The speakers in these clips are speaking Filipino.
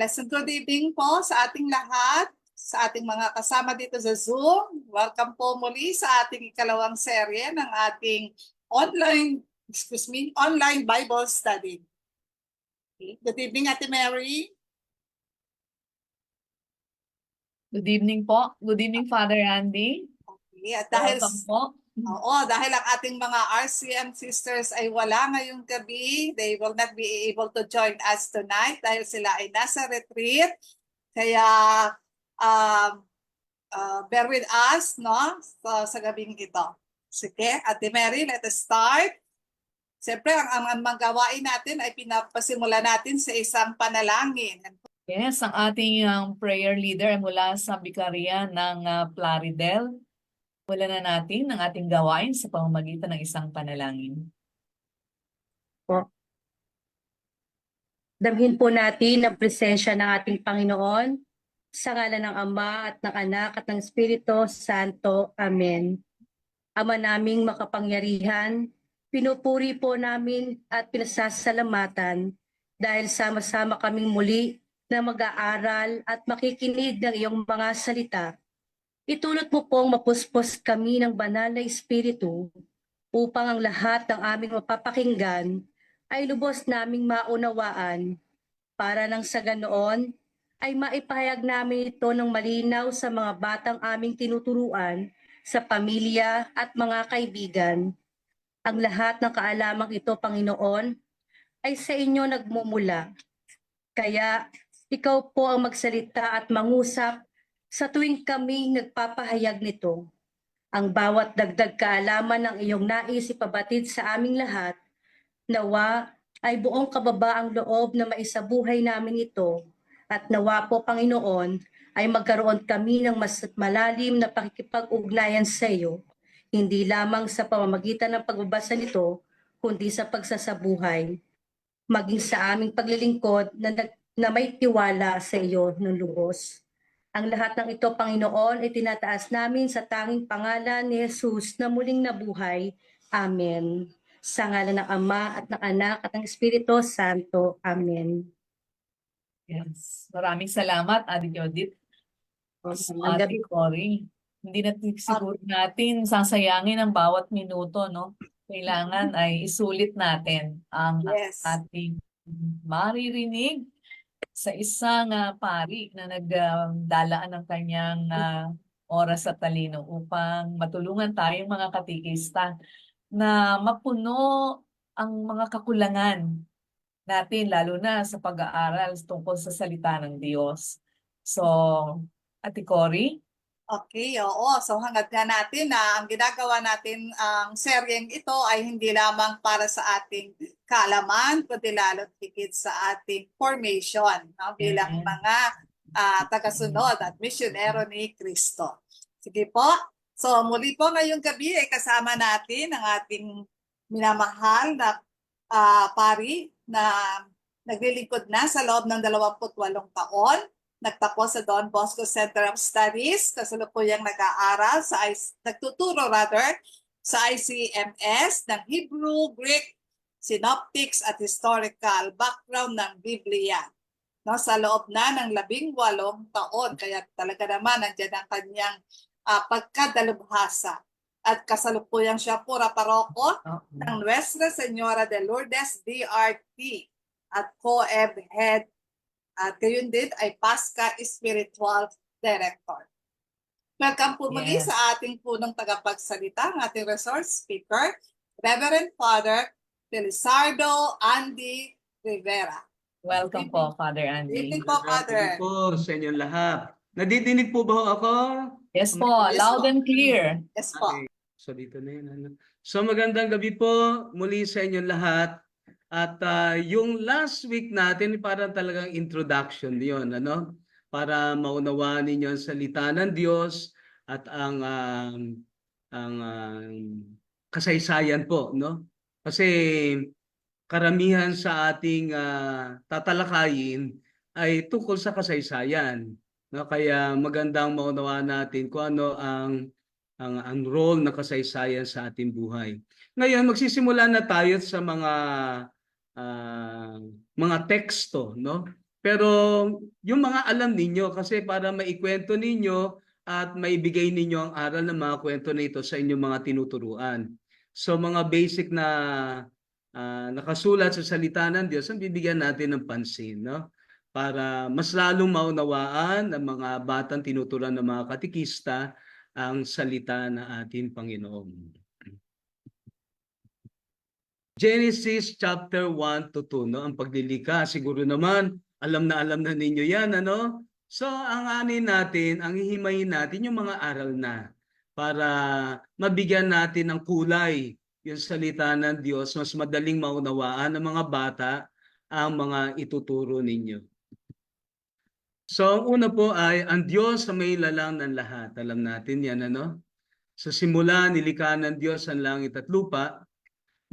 Pleasant good evening po sa ating lahat, sa ating mga kasama dito sa Zoom. Welcome po muli sa ating ikalawang serye ng ating online Bible study. Okay. Good evening, Ate Mary. Good evening po. Good evening, Father Andy. Okay. At dahil dahil ang ating mga RCM sisters ay wala ngayong gabi, they will not be able to join us tonight dahil sila ay nasa retreat. Kaya bear with us, no, sa gabing ito. Sige, Ate Mary, let us start. Siyempre, ang magawain natin ay pinapasimula natin sa isang panalangin. Yes, ang ating prayer leader ay mula sa Bikarya ng Plaridel. Wala na natin ang ating gawain sa pamamagitan ng isang panalangin. Damhin po natin ang presensya ng ating Panginoon sa ngalan ng Ama at ng Anak at ng Espiritu Santo. Amen. Ama naming makapangyarihan, pinupuri po namin at pinasasalamatan dahil sama-sama kaming muli na mag-aaral at makikinig ng iyong mga salita. Itulot mo pong mapuspos kami ng banal na Espiritu upang ang lahat ng aming mapapakinggan ay lubos naming maunawaan para nang sa ganoon ay maipahayag namin ito ng malinaw sa mga batang aming tinuturuan sa pamilya at mga kaibigan. Ang lahat ng kaalamang ito, Panginoon, ay sa inyo nagmumula. Kaya ikaw po ang magsalita at mangusap sa tuwing kami nagpapahayag nito. Ang bawat dagdag kaalaman ng iyong nais ipabatid sa aming lahat, nawa ay buong kababaang loob na maisabuhay namin ito at nawa po, Panginoon, ay magkaroon kami ng mas malalim na pakikipag-ugnayan sa iyo, hindi lamang sa pamamagitan ng pagbabasa nito, kundi sa pagsasabuhay, maging sa aming paglilingkod na may tiwala sa iyo ng lubos. Ang lahat ng ito, Panginoon, ay tinataas namin sa tanging pangalan ni Jesus na muling nabuhay. Amen. Sa ngalan ng Ama at ng Anak at ng Espiritu Santo. Amen. Yes. Maraming salamat, Ate Judith. Ate Cory. Hindi natin siguro natin sasayangin ang bawat minuto, no? Kailangan ay isulit natin ang ating maririnig sa isang pari na nagdalaan ng kanyang oras at talino upang matulungan tayong mga katikista na mapuno ang mga kakulangan natin, lalo na sa pag-aaral tungkol sa salita ng Diyos. So, Ate Cory? Okay, oo. So hangad nga natin na ang ginagawa natin ang seryeng ito ay hindi lamang para sa ating kaalaman, kundi lalo't higit sa ating formation, no? Bilang mga tagasunod at misyonero ni Kristo. Sige po. So muli po ngayong gabi ay kasama natin ang ating minamahal na pari na naglilingkod na sa loob ng 28 taon. Nagtapos sa Don Bosco Center of Studies, kasalukuyang nag-aaral nagtuturo sa ICMS ng Hebrew, Greek, Synoptics at Historical background ng Biblia. No, sa loob na ng 18 taon, kaya talaga naman nandiyan ang kanyang pagkadalubhasa. At kasalukuyang siya pura paroko ng Nuestra Señora de Lourdes DRT at co-ed head at gayon din ay Pasca Spiritual Director. Welcome po muli sa ating punong tagapagsalita, ang ating resource speaker, Reverend Father Felizardo Andy Rivera. Welcome po, Father Andy. Good evening po, Father. Good po sa inyong lahat. Nadidinig po ba ako? Yes po, loud and clear. Yes po. Okay. So dito na yun. So magandang gabi po muli sa inyong lahat. At yung last week natin, parang talagang introduction yun, ano? Para maunawaan ninyo ang salita ng Diyos at ang kasaysayan po, no? Kasi karamihan sa ating tatalakayin ay tungkol sa kasaysayan, no? Kaya magandang maunawaan natin kung ano ang role ng kasaysayan sa ating buhay. Ngayon, magsisimula na tayo sa mga teksto, no? Pero yung mga alam ninyo, kasi para maikwento ninyo at maibigay ninyo ang aral ng mga kwento na ito sa inyong mga tinuturuan. So mga basic na nakasulat sa salita ng Diyos ang bibigyan natin ng pansin, no? Para mas lalong maunawaan ng mga batang tinuturuan ng mga katikista ang salita ng ating Panginoon. Genesis chapter 1 to 2, no? Ang paglilika, siguro naman alam na ninyo 'yan, ano? So ang anin natin, ang hihimayin natin yung mga aral na para mabigyan natin ng kulay yung salita ng Diyos, mas madaling maunawaan ng mga bata ang mga ituturo ninyo. So ang una po ay ang Diyos sa may lalang ng lahat. Alam natin 'yan, ano? Sa simula nilikha ng Diyos ang langit at lupa.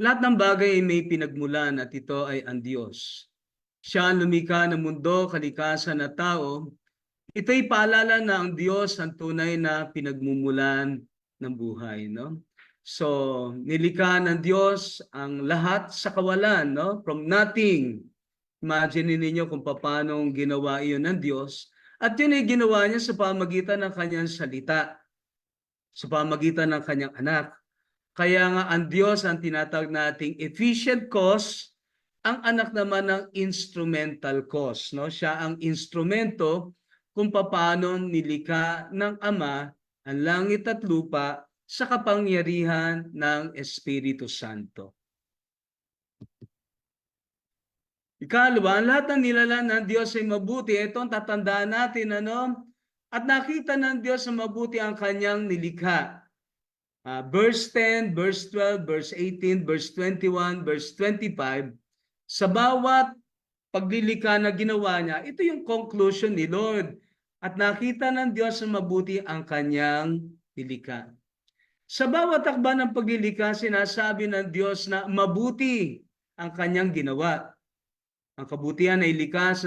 Lahat ng bagay ay may pinagmulan at ito ay ang Diyos. Siya ang lumikha ng mundo, kalikasan at tao. Ito'y paalala na ang Diyos ang tunay na pinagmumulan ng buhay, no? So, nilikha ng Diyos ang lahat sa kawalan, no? From nothing. Imagine ninyo kung paano ginawa iyon ng Diyos. At yun ay ginawa niya sa pamagitan ng kanyang salita, sa pamagitan ng kanyang anak. Kaya nga ang Diyos ang tinatawag nating efficient cause, ang anak naman ng instrumental cause, no? Siya ang instrumento kung paano nilikha ng Ama ang langit at lupa sa kapangyarihan ng Espiritu Santo. Ikalawa, lahat ng nilalang ng Diyos ay mabuti. Ito ang tatandaan natin, ano? At nakita ng Diyos na mabuti ang kanyang nilikha. Verse 10, verse 12, verse 18, verse 21, verse 25, sa bawat paglilika na ginawa niya, ito yung conclusion ni Lord. At nakita ng Diyos na mabuti ang kanyang nilikha. Sa bawat takba ng paglilika, sinasabi ng Diyos na mabuti ang kanyang ginawa. Ang kabutihan ay likas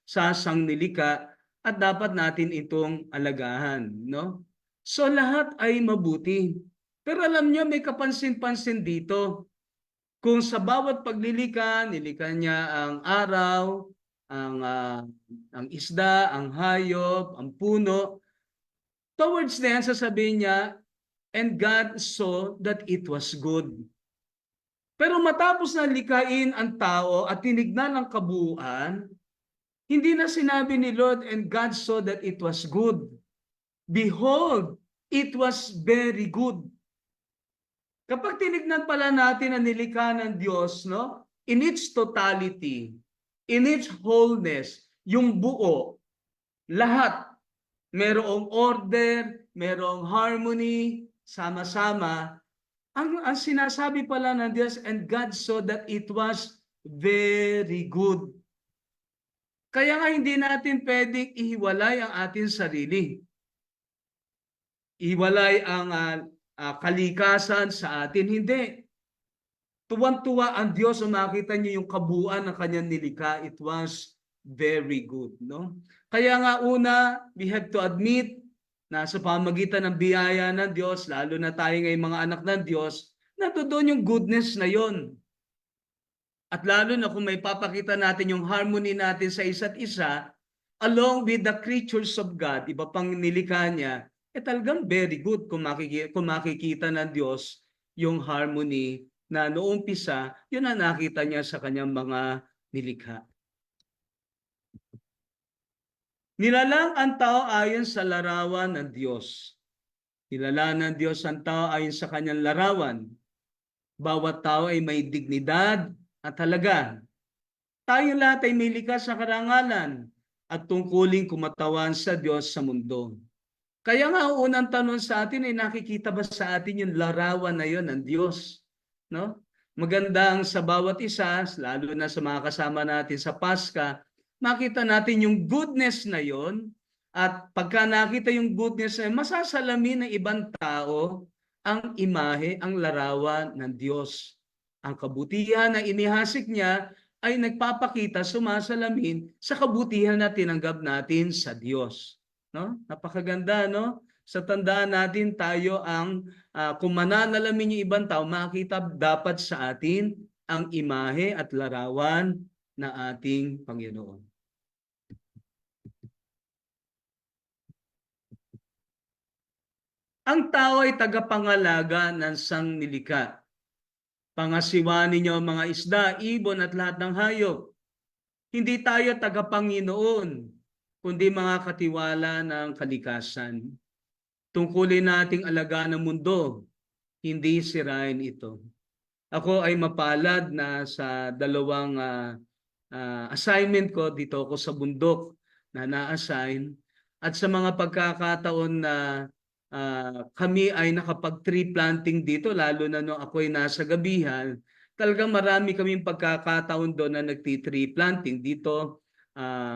sa sangnilika at dapat natin itong alagahan, no? So lahat ay mabuti. Pero alam niyo, may kapansin-pansin dito. Kung sa bawat paglilika, nilikha niya ang araw, ang isda, ang hayop, ang puno. Towards the end, sasabihin niya, and God saw that it was good. Pero matapos na likhain ang tao at tinignan ang kabuuan, hindi na sinabi ni Lord, and God saw that it was good. Behold, it was very good. Kapag tinignan pala natin ang nilikha ng Diyos, no? In its totality, in its wholeness, yung buo, lahat, merong order, merong harmony, sama-sama. Ang sinasabi pala ng Diyos, and God saw that it was very good. Kaya nga hindi natin pwedeng ihiwalay ang ating sarili. Iwalay ang kalikasan sa atin. Hindi. Tuwang-tuwa ang Diyos kung makita niyo yung kabuuan ng kanyang nilikha. It was very good, no? Kaya nga una, we have to admit na sa pamagitan ng biyaya ng Diyos, lalo na tayo ngayong mga anak ng Diyos, nandoon yung goodness na yon. At lalo na kung may papakita natin yung harmony natin sa isa't isa, along with the creatures of God, iba pang nilikha niya, talagang very good kung makikita ng Diyos yung harmony na noong umpisa, yun ang nakita niya sa kanyang mga nilikha. Nilalang ang tao ayon sa larawan ng Diyos. Nilalang ng Diyos ang tao ayon sa kanyang larawan. Bawat tao ay may dignidad at halaga. Tayo lahat ay may likas na karangalan at tungkuling kumatawan sa Diyos sa mundo. Kaya nga unang tanong sa atin ay nakikita ba sa atin yung larawan na yon ng Diyos? No? Magandang sa bawat isa, lalo na sa mga kasama natin sa Paska, makita natin yung goodness na yon. At pagka nakita yung goodness na yun, masasalamin ng ibang tao ang imahe, ang larawan ng Diyos. Ang kabutihan na inihasik niya ay nagpapakita, sumasalamin sa kabutihan na tinanggap natin sa Diyos. No? Napakaganda, no? Sa tandaan natin, tayo ang, kung mananalamin yung ibang tao, makita dapat sa atin ang imahe at larawan na ating Panginoon. Ang tao ay tagapangalaga ng sangnilikha. Pangasiwa ninyo ang mga isda, ibon at lahat ng hayop. Hindi tayo tagapanginoon, kundi mga katiwala ng kalikasan. Tungkulin nating alagaan ng mundo, hindi sirain ito. Ako ay mapalad na sa dalawang assignment ko dito ako sa bundok na na-assign at sa mga pagkakataon na kami ay nakapag-tree planting dito, lalo na nung ako ay nasa gabihan, talagang marami kaming pagkakataon doon na nagti-tree planting dito.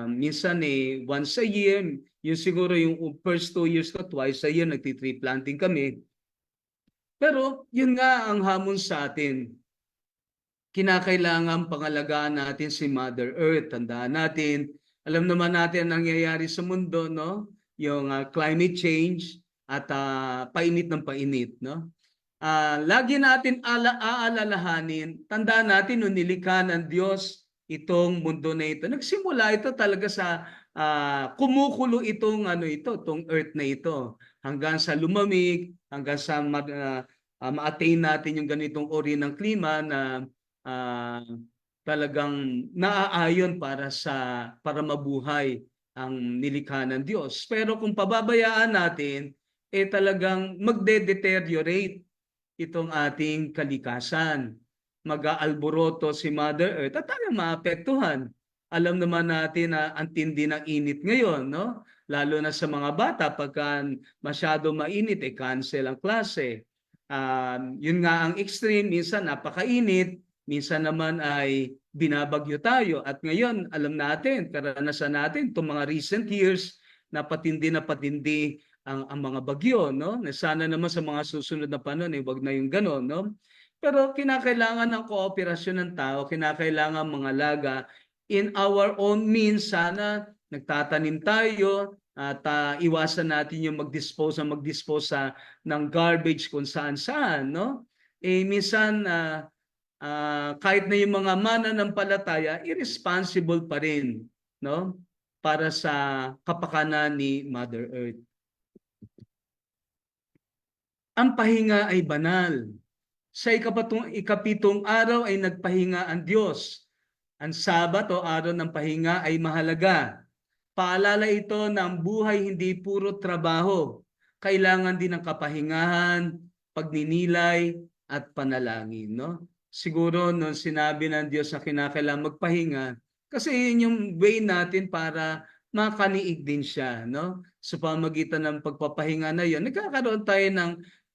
Minsan once a year, yung siguro yung first 2 years ko, twice a year nagti-tree planting kami. Pero yun nga ang hamon sa atin. Kinakailangan pangalagaan natin si Mother Earth. Tandaan natin, alam naman natin ang nangyayari sa mundo, no? Yung climate change at painit ng painit, no? Lagi natin aalalahanin, tandaan natin nung nilikha ng Diyos itong mundo na ito. Nagsimula ito talaga sa kumukulo itong itong earth na ito hanggang sa lumamig, hanggang sa ma-attain natin yung ganitong uri ng klima na talagang naaayon para mabuhay ang nilikha ng Diyos. Pero kung pababayaan natin, talagang magde-deteriorate itong ating kalikasan. Mag-aalboroto si Mother Earth at tayo maapektuhan. Alam naman natin na ang tindi ng init ngayon, no? Lalo na sa mga bata, pagka masyado mainit, cancel ang klase. Yun nga ang extreme, minsan napakainit, minsan naman ay binabagyo tayo. At ngayon, alam natin, karanasan natin, itong mga recent years, na patindi ang mga bagyo, no? Sana naman sa mga susunod na panahon, wag na yung gano'n, no? Pero kinakailangan ng kooperasyon ng tao, kinakailangan mga laga in our own means. Sana nagtatanim tayo at iwasan natin yung mag-dispose ng garbage kung saan-saan, no? Minsan kahit na yung mga mananampalataya, irresponsible pa rin, no? Para sa kapakanan ni Mother Earth. Ang pahinga ay banal. Sa ikapitong araw ay nagpahinga ang Diyos. Ang Sabat o araw ng pahinga ay mahalaga. Paalala ito na ang buhay hindi puro trabaho. Kailangan din ng kapahingahan, pagninilay, at panalangin. No? Siguro nung sinabi ng Diyos na kinakailangan magpahinga, kasi yun yung way natin para makaniig din siya. No? Sa pamagitan ng pagpapahinga na yun, nagkakaroon tayo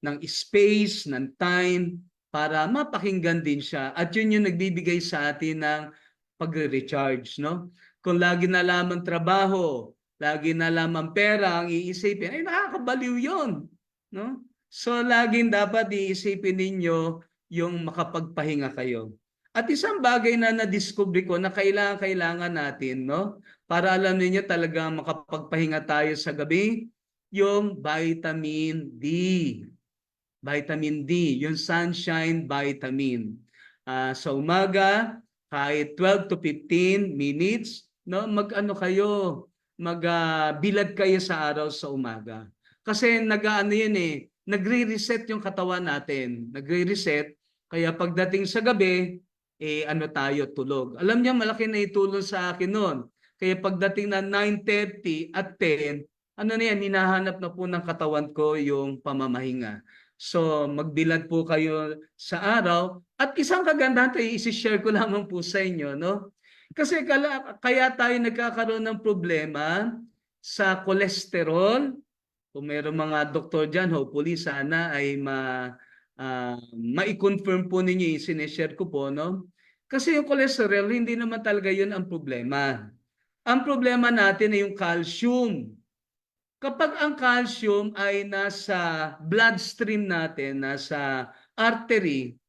ng space, ng time, para mapakinggan din siya. At yun yung nagbibigay sa atin ng pagre-recharge, no? Kung lagi na lamang trabaho, lagi na lamang pera ang iisipin, ay nakakabaliw yun, no? So, laging dapat iisipin ninyo yung makapagpahinga kayo. At isang bagay na na-discover ko na kailangan natin, no? Para alam niyo talagang makapagpahinga tayo sa gabi, yung vitamin D. Vitamin D, yung sunshine vitamin. Sa umaga, kahit 12 to 15 minutes, no, magbilad kayo sa araw sa umaga. Kasi nagre-reset yung katawan natin. Nagre-reset, kaya pagdating sa gabi, tayo tulog. Alam niya, malaki na itulong sa akin noon. Kaya pagdating na 9:30 at 10, hinahanap na po ng katawan ko yung pamamahinga. So, magbilad po kayo sa araw. At isang kagandahan tayo, isi-share ko lamang po sa inyo, no? Kasi kaya tayo nagkakaroon ng problema sa cholesterol. Kung mayroong mga doktor dyan, hopefully sana ay ma-confirm po ninyo yung sinishare ko po, no? Kasi yung cholesterol, hindi naman talaga yun ang problema. Ang problema natin ay yung calcium. Kapag ang calcium ay nasa bloodstream natin, nasa artery,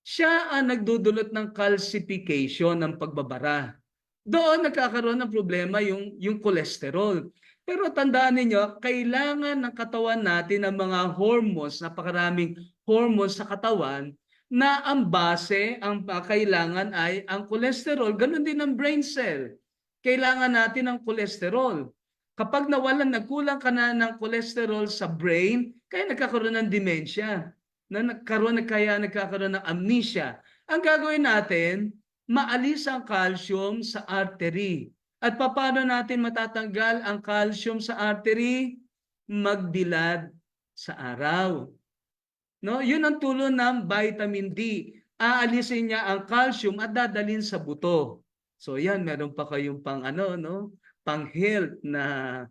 siya ang nagdudulot ng calcification, ng pagbabara. Doon nagkakaroon ng problema yung cholesterol. Pero tandaan ninyo, kailangan ng katawan natin ng mga hormones, napakaraming hormones sa katawan, na ang base, ang kailangan ay ang cholesterol. Ganon din ang brain cell. Kailangan natin ng cholesterol. Kapag nagkulang ka na ng cholesterol sa brain, kaya nagkakaroon ng dementia, kaya nagkakaroon ng amnesia. Ang gagawin natin, maalis ang calcium sa artery. At paano natin matatanggal ang calcium sa artery? Magbilad sa araw. No, yun ang tulong ng vitamin D. Aalisin niya ang calcium at dadalhin sa buto. So yan, meron pa kayong pang pang health na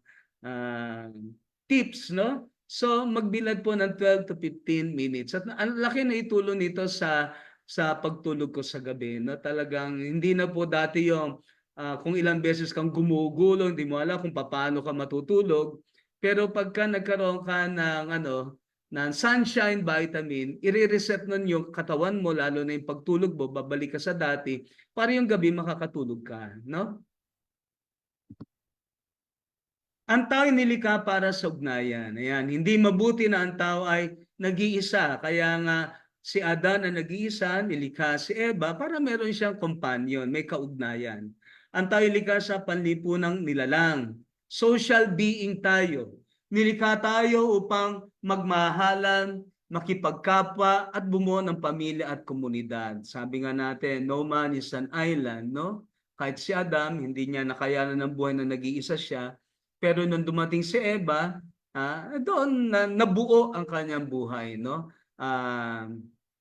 tips, no? So magbilad po ng 12 to 15 minutes. At ang laki na itulong nito sa pagtulog ko sa gabi, no? Talagang hindi na po dati yung kung ilang beses kang gumugulong, hindi mo alam kung paano ka matutulog. Pero pagka nagkaroon ka ng sunshine vitamin, i-reset nun yung katawan mo, lalo na yung pagtulog mo, babalik ka sa dati, para yung gabi makakatulog ka, no? Ang tao ay nilikha para sa ugnayan. Ayan, hindi mabuti na ang tao ay nag-iisa. Kaya nga si Adan ang nag-iisa, nilikha si Eva para meron siyang companion, may kaugnayan. Ang tao ay nilikha sa panlipunang nilalang. Social being tayo. Nilikha tayo upang magmahalan, makipagkapwa at bumuo ng pamilya at komunidad. Sabi nga natin, no man is an island, no? Kahit si Adam, hindi niya nakayanan ng buhay na nag-iisa siya. Pero nung dumating si Eva, doon nabuo ang kanyang buhay, no?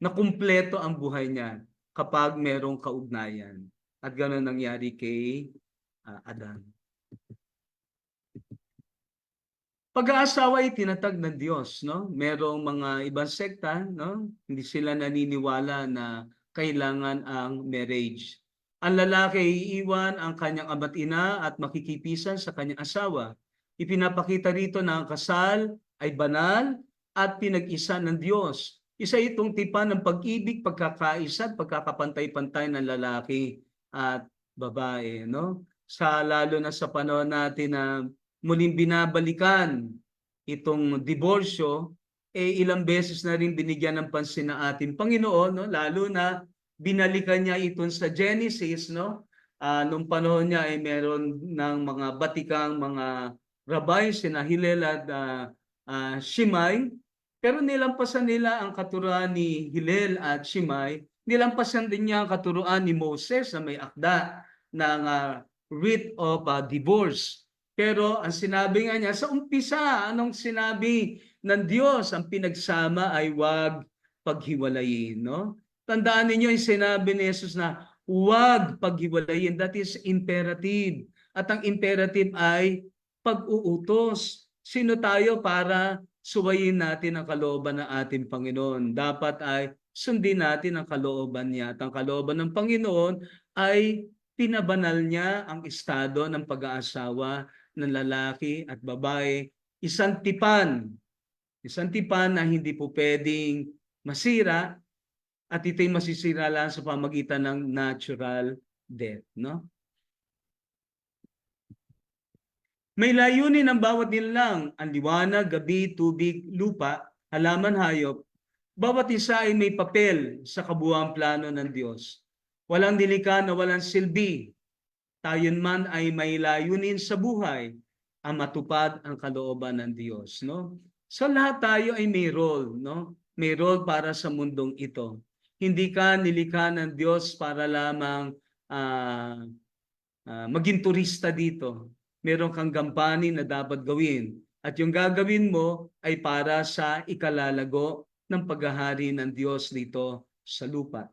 Nakumpleto ang buhay niya kapag merong kaugnayan. At ganoon nangyari kay Adan. Pag-aasawa ay tinatag ng Diyos, no? Merong mga ibang sekta, no? Hindi sila naniniwala na kailangan ang marriage. Ang lalaki ay iiwan ang kanyang ama't ina at makikipisan sa kanyang asawa. Ipinapakita rito na ang kasal ay banal at pinag-isa ng Diyos. Isa itong tipan ng pag-ibig, pagkakaisa at pagkakapantay-pantay ng lalaki at babae, no? Lalo na sa panahon natin na muling binabalikan itong diborsyo, ilang beses na rin binigyan ng pansin ng ating Panginoon, no? Lalo na binalikan niya ito sa Genesis, no? Nung panahon niya ay meron ng mga batikang mga rabay, sina Hillel at Shimei, pero nilampasan nila ang katuruan ni Hillel at Shimei, nilampasan din niya ang katuruan ni Moses na may akda ng writ of divorce. Pero ang sinabi nga niya, sa umpisa, anong sinabi ng Diyos? Ang pinagsama ay huwag paghiwalayin, no? Tandaan ninyo yung sinabi ni Jesus na huwag paghiwalayin. That is imperative. At ang imperative ay pag-uutos. Sino tayo para suwayin natin ang kalooban ng ating Panginoon? Dapat ay sundin natin ang kalooban niya. At ang kalooban ng Panginoon ay pinabanal niya ang estado ng pag-aasawa ng lalaki at babae. Isang tipan na hindi po pwedeng masira, at ito'y masisira lang sa pamagitan ng natural death, no? May layunin ng bawat nilalang, ang liwanag, gabi, tubig, lupa, halaman, hayop. Bawat isa ay may papel sa kabuuang plano ng Diyos. Walang nilikha na walang silbi. Tayo man ay may layunin sa buhay ang matupad ang kalooban ng Diyos, no? So lahat tayo ay may role, no? May role para sa mundong ito. Hindi ka nilikha ng Diyos para lamang maging turista dito. Meron kang gampanin na dapat gawin. At yung gagawin mo ay para sa ikalalago ng paghahari ng Diyos dito sa lupa.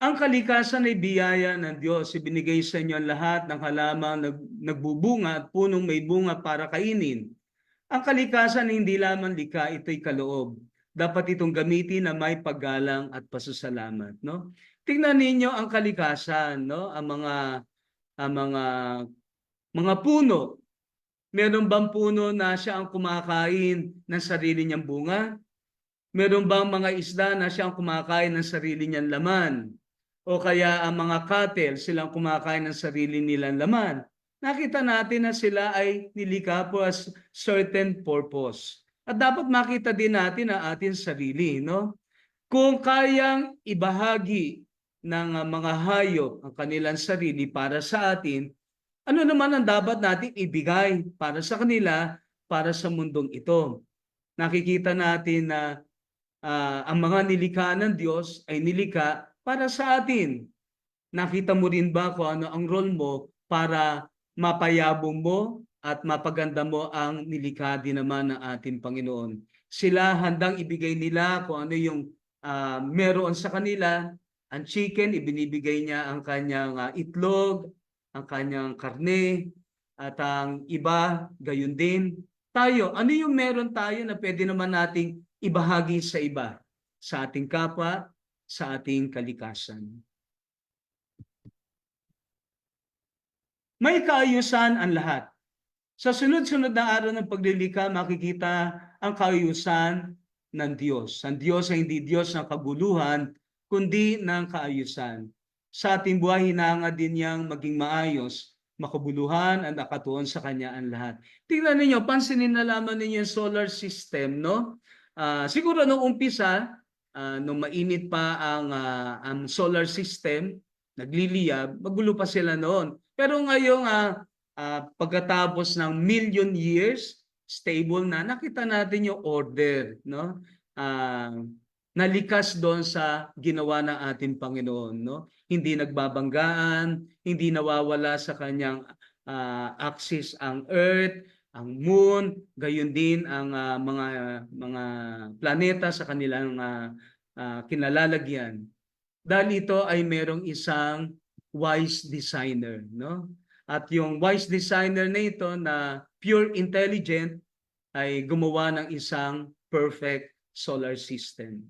Ang kalikasan ay biyaya ng Diyos. Ibinigay sa inyo lahat ng halamang nagbubunga at punong may bunga para kainin. Ang kalikasan ay hindi lamang likha, ito'y kaloob. Dapat itong gamitin na may paggalang at pasasalamat, no? Tingnan ninyo ang kalikasan, no? Ang mga puno. Meron bang puno na siya ang kumakain ng sarili niyang bunga? Meron bang mga isda na siya ang kumakain ng sarili niyang laman? O kaya ang mga cattle, silang kumakain ng sarili nilang laman? Nakita natin na sila ay nilikha po as certain purpose. At dapat makita din natin ang ating sarili, no? Kung kayang ibahagi ng mga hayop ang kanilang sarili para sa atin, ano naman ang dapat natin ibigay para sa kanila, para sa mundong ito? Nakikita natin na ang mga nilikha ng Diyos ay nilikha para sa atin. Nakita mo rin ba kung ano ang role mo para mapayabong mo at mapaganda mo ang nilikha din naman ng ating Panginoon? Sila handang ibigay nila kung ano yung meron sa kanila. Ang chicken, ibinibigay niya ang kanyang itlog, ang kanyang karne, at ang iba, gayon din. Tayo, ano yung meron tayo na pwede naman nating ibahagi sa iba, sa ating kapwa, sa ating kalikasan? May kaayusan ang lahat. Sa sunod-sunod na araw ng paglilika, makikita ang kaayusan ng Diyos. Ang Diyos ay hindi Diyos ng kaguluhan, kundi ng kaayusan. Sa ating buhay, hinahangad din niyang maging maayos, makabuluhan at nakatuon sa Kanya ang lahat. Tingnan ninyo, pansinin na lamang ninyo yung solar system, no? Siguro nung umpisa, nung mainit pa ang solar system, nagliliyab, magulo pa sila noon. Pero ngayong pagkatapos ng million years, stable na, nakita natin yung order, no? Nalikas doon sa ginawa ng ating Panginoon, no? Hindi nagbabanggaan, hindi nawawala sa kanyang axis ang earth, ang moon, gayon din ang mga planeta sa kanilang kinalalagyan. Dahil ito ay merong isang wise designer, no? At yung wise designer na ito na pure intelligent ay gumawa ng isang perfect solar system.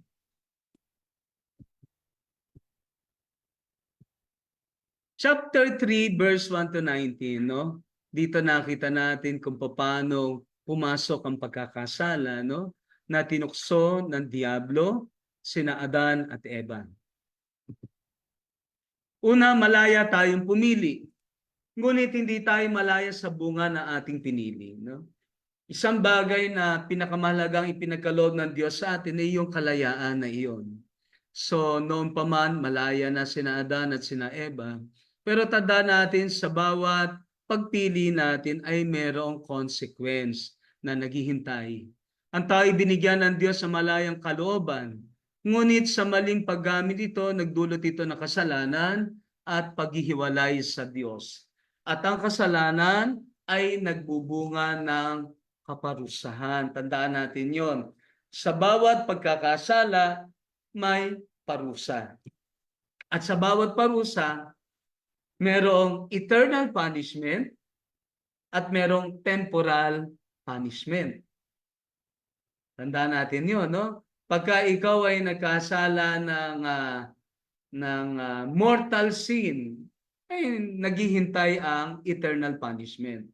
Chapter 3, verse 1 to 19, no? Dito nakita natin kung paano pumasok ang pagkakasala, no? Na tinukso ng Diablo, sina Adan at Eva. Una, malaya tayong pumili. Ngunit hindi tayo malaya sa bunga na ating pinili, no? Isang bagay na pinakamahalagang ipinagkaloob ng Diyos sa atin ay yung kalayaan na iyon. So, noon pa man, malaya na sina Adan at sina Eva. Pero tandaan natin, sa bawat pagpili natin ay merong consequence na naghihintay. Ang tao'y binigyan ng Diyos sa malayang kalooban. Ngunit sa maling paggamit ito, nagdulot ito ng kasalanan at paghihiwalay sa Diyos. At ang kasalanan ay nagbubunga ng kaparusahan. Tandaan natin yon. Sa bawat pagkakasala, may parusa. At sa bawat parusa, merong eternal punishment at merong temporal punishment. Tandaan natin yon, no? Pagka ikaw ay nagkasala ng mortal sin, ay naghihintay ang eternal punishment.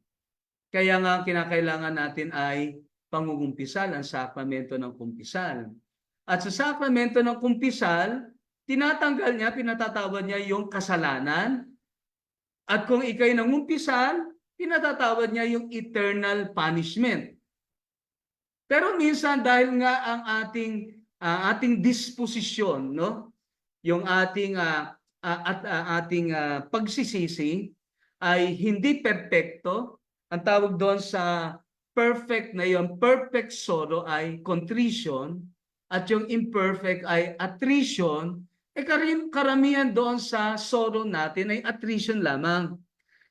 Kaya nga kinakailangan natin ay pangungumpisal, ang sakramento ng kumpisal. At sa sakramento ng kumpisal, tinatanggal niya, pinatatawad niya yung kasalanan. At kung ikay nangumpisal, pinatatawad niya yung eternal punishment. Pero minsan dahil nga ang ating disposisyon, no? Yung ating pagsisisi ay hindi perpekto. Ang tawag doon sa perfect na yung perfect sorrow ay contrition at yung imperfect ay attrition. Karamihan doon sa sorrow natin ay attrition lamang.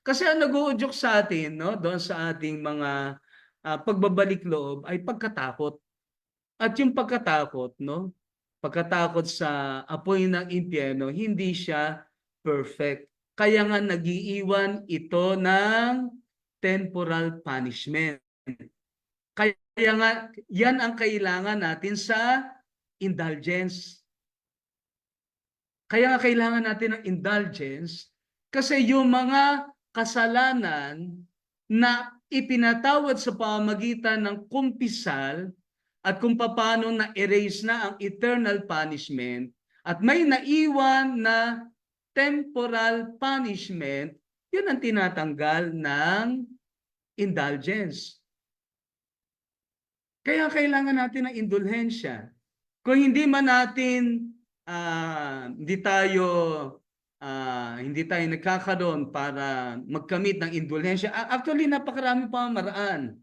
Kasi ang nag-uudyok sa atin, no, doon sa ating mga pagbabalik loob ay pagkatakot. At yung pagkatakot, no, pagkatakot sa apoy ng impyerno, hindi siya perfect. Kaya nga nagiiwan ito ng temporal punishment. Kaya nga, yan ang kailangan natin sa indulgence. Kaya nga kailangan natin ng indulgence kasi yung mga kasalanan na ipinatawad sa pamamagitan ng kumpisal at kung paano na-erase na ang eternal punishment at may naiwan na temporal punishment, yun ang tinatanggal ng indulgence. Kaya kailangan natin ng indulhensya. Kung hindi man natin hindi tayo nagkakaroon para magkamit ng indulhensya. Actually, napakarami pa maraan.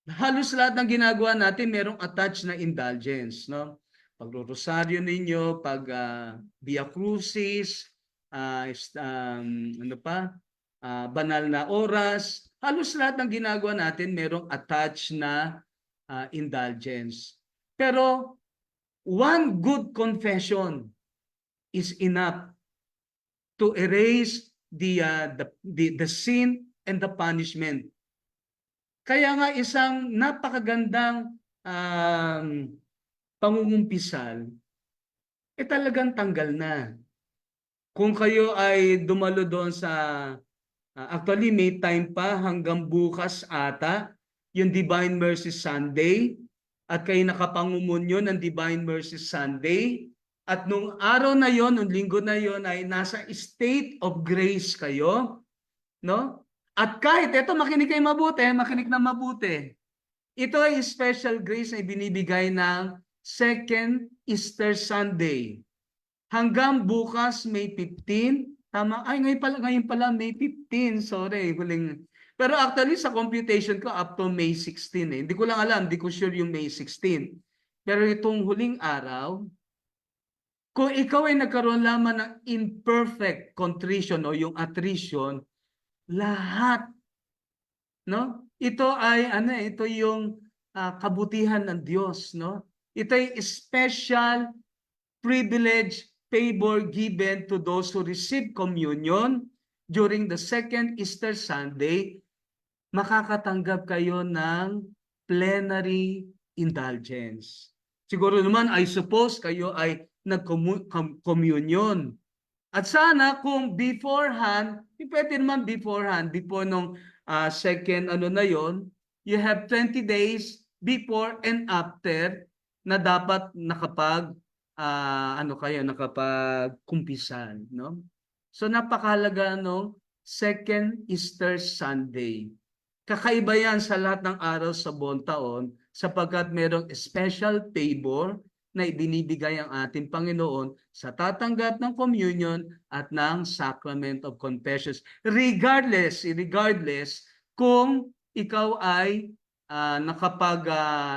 Halos lahat ng ginagawa natin merong attached na indulgence, no? Pagrorosaryo ninyo, pag Via Crucis, ano pa, banal na oras, halos lahat ng ginagawa natin merong attached na indulgence. Pero one good confession is enough to erase the sin and the punishment. Kaya nga isang napakagandang pangungumpisal, talagang tanggal na. Kung kayo ay dumalo doon sa, actually may time pa hanggang bukas ata, yung Divine Mercy Sunday, at kayo nakapangumunyo ng Divine Mercy Sunday, at nung araw na yon, nung linggo na yon ay nasa state of grace kayo, no? At kahit, ito makinig kayo mabuti, makinig na mabuti. Ito ay special grace na ibinibigay ng Second Easter Sunday. Hanggang bukas, May 15. Tama? Ay, ngayon pala May 15. Sorry, huling. Pero actually, sa computation ko, up to May 16. Hindi ko lang alam, hindi ko sure yung May 16. Pero itong huling araw, kung ikaw ay nagkaroon lamang ng imperfect contrition o yung attrition, lahat, no? Ito ay ito yung kabutihan ng Diyos, no? Ito ay special privilege, favor given to those who receive communion during the second Easter Sunday. Makakatanggap kayo ng plenary indulgence. Siguro naman, I suppose kayo ay nag-communion. At sana kung beforehand, pwede naman beforehand, before nung second na yon, you have 20 days before and after na dapat nakapagkumpisal, no? So napakahalaga nung second Easter Sunday. Kakaiba yan sa lahat ng araw sa buong taon sapagkat merong special favor na ibinibigay ang ating Panginoon sa tatanggap ng communion at ng sacrament of confessions. Regardless kung ikaw ay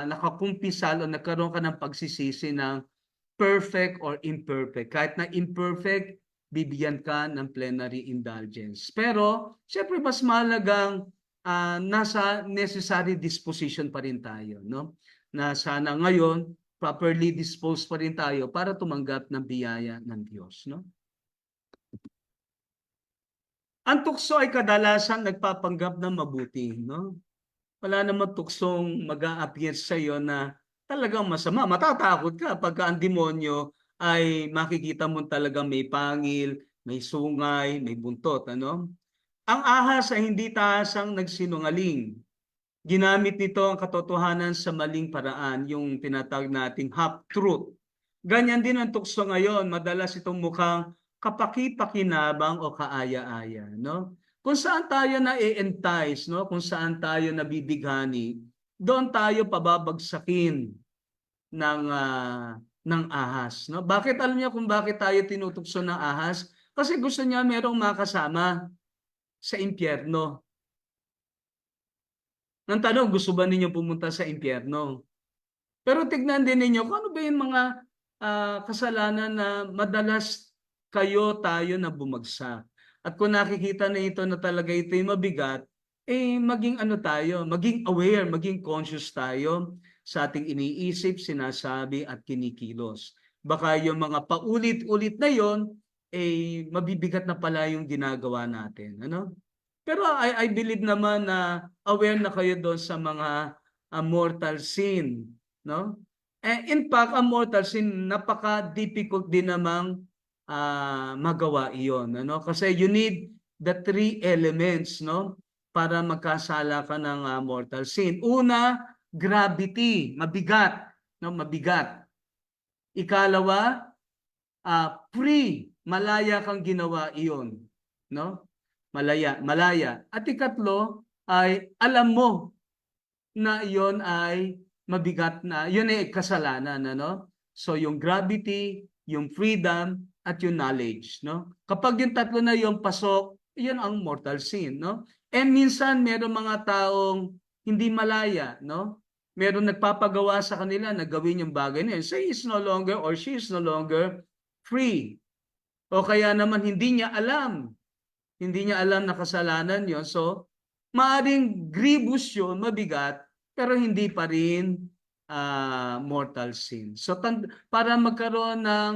nakakumpisal o nagkaroon ka ng pagsisisi ng perfect or imperfect. Kahit na imperfect, bibigyan ka ng plenary indulgence. Pero, syempre mas mahalagang nasa necessary disposition pa rin tayo, no? Na sana ngayon, properly disposed pa rin tayo para tumanggap ng biyaya ng Diyos, no? Ang tukso ay kadalasan nagpapanggap ng mabuti, no? Wala namang tuksong mag-a-appear sa iyo na talagang masama. Matatakot ka pagka ang demonyo ay makikita mo talagang may pangil, may sungay, may buntot, ano? Ang ahas ay hindi tahasang nagsinungaling. Ginamit nito ang katotohanan sa maling paraan, yung tinatawag nating half-truth. Ganyan din ang tukso ngayon, madalas itong mukhang kapaki-pakinabang o kaaya-aya, no? Kung saan tayo na-entice, no? Kung saan tayo nabibighani, doon tayo pababagsakin ng ahas, no? Bakit alam niyo kung bakit tayo tinutukso ng ahas? Kasi gusto niya merong makasama sa impyerno. Nang tanong, gusto ba ninyo pumunta sa impyerno? Pero tignan din ninyo kung ano ba yung mga kasalanan na madalas tayo na bumagsak. At kung nakikita na ito na talaga ito yung mabigat, maging maging aware, maging conscious tayo sa ating iniisip, sinasabi at kinikilos. Baka yung mga paulit-ulit na yon, mabibigat na pala yung ginagawa natin. Ano? Pero I believe naman na aware na kayo doon sa mga mortal sin, no? In fact, ang mortal sin napaka-difficult din namang magawa iyon, ano? Kasi you need the three elements, no? Para magkasala ka ng mortal sin. Una, gravity, mabigat, no? Mabigat. Ikalawa, free, malaya kang ginawa iyon, no? Malaya. At ikatlo ay alam mo na iyon ay mabigat na, yun ay kasalanan, ano? So yung gravity, yung freedom, at yung knowledge, no? Kapag yung tatlo na yung pasok, yun ang mortal sin, no? And minsan meron mga taong hindi malaya, no? Meron nagpapagawa sa kanila na gawin yung bagay na yun. So he is no longer or she is no longer free. O kaya naman hindi niya alam. Hindi niya alam na kasalanan yon. So, maaring grievous yun, mabigat, pero hindi pa rin mortal sin. So, para magkaroon ng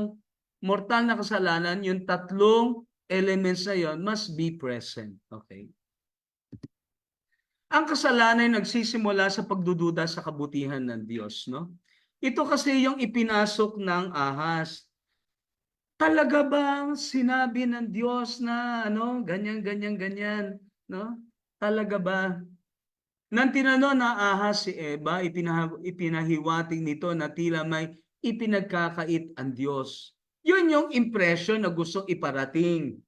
mortal na kasalanan, yung tatlong elements na yon must be present. Okay? Ang kasalanan ay nagsisimula sa pagdududa sa kabutihan ng Diyos, no? Ito kasi yung ipinasok ng ahas. Talaga bang sinabi ng Diyos na ano, ganyan, ganyan, ganyan, no? Talaga ba? Nang tinanong na ahas si Eva, ipinahiwatig nito na tila may ipinagkakait ang Diyos. Yun yung impression na gustong iparating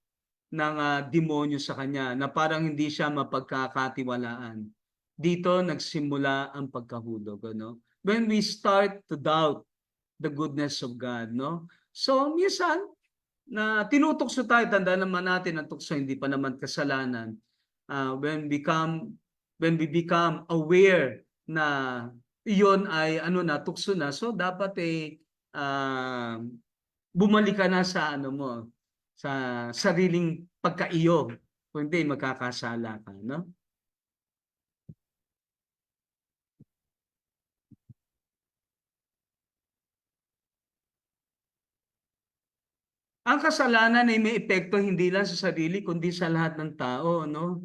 ng demonyo sa kanya, na parang hindi siya mapagkakatiwalaan. Dito nagsimula ang pagkahulog, no? When we start to doubt the goodness of God, no? So, minsan, na tinutukso tayo, tandaan naman natin ang tukso, hindi pa naman kasalanan. When we become aware na iyon ay ano na, tukso na, so dapat bumalik ka na sa ano mo, sa sariling pagkaiyo, kung hindi magkakasala ka, no? Ang kasalanan ay may epekto hindi lang sa sarili kundi sa lahat ng tao, no?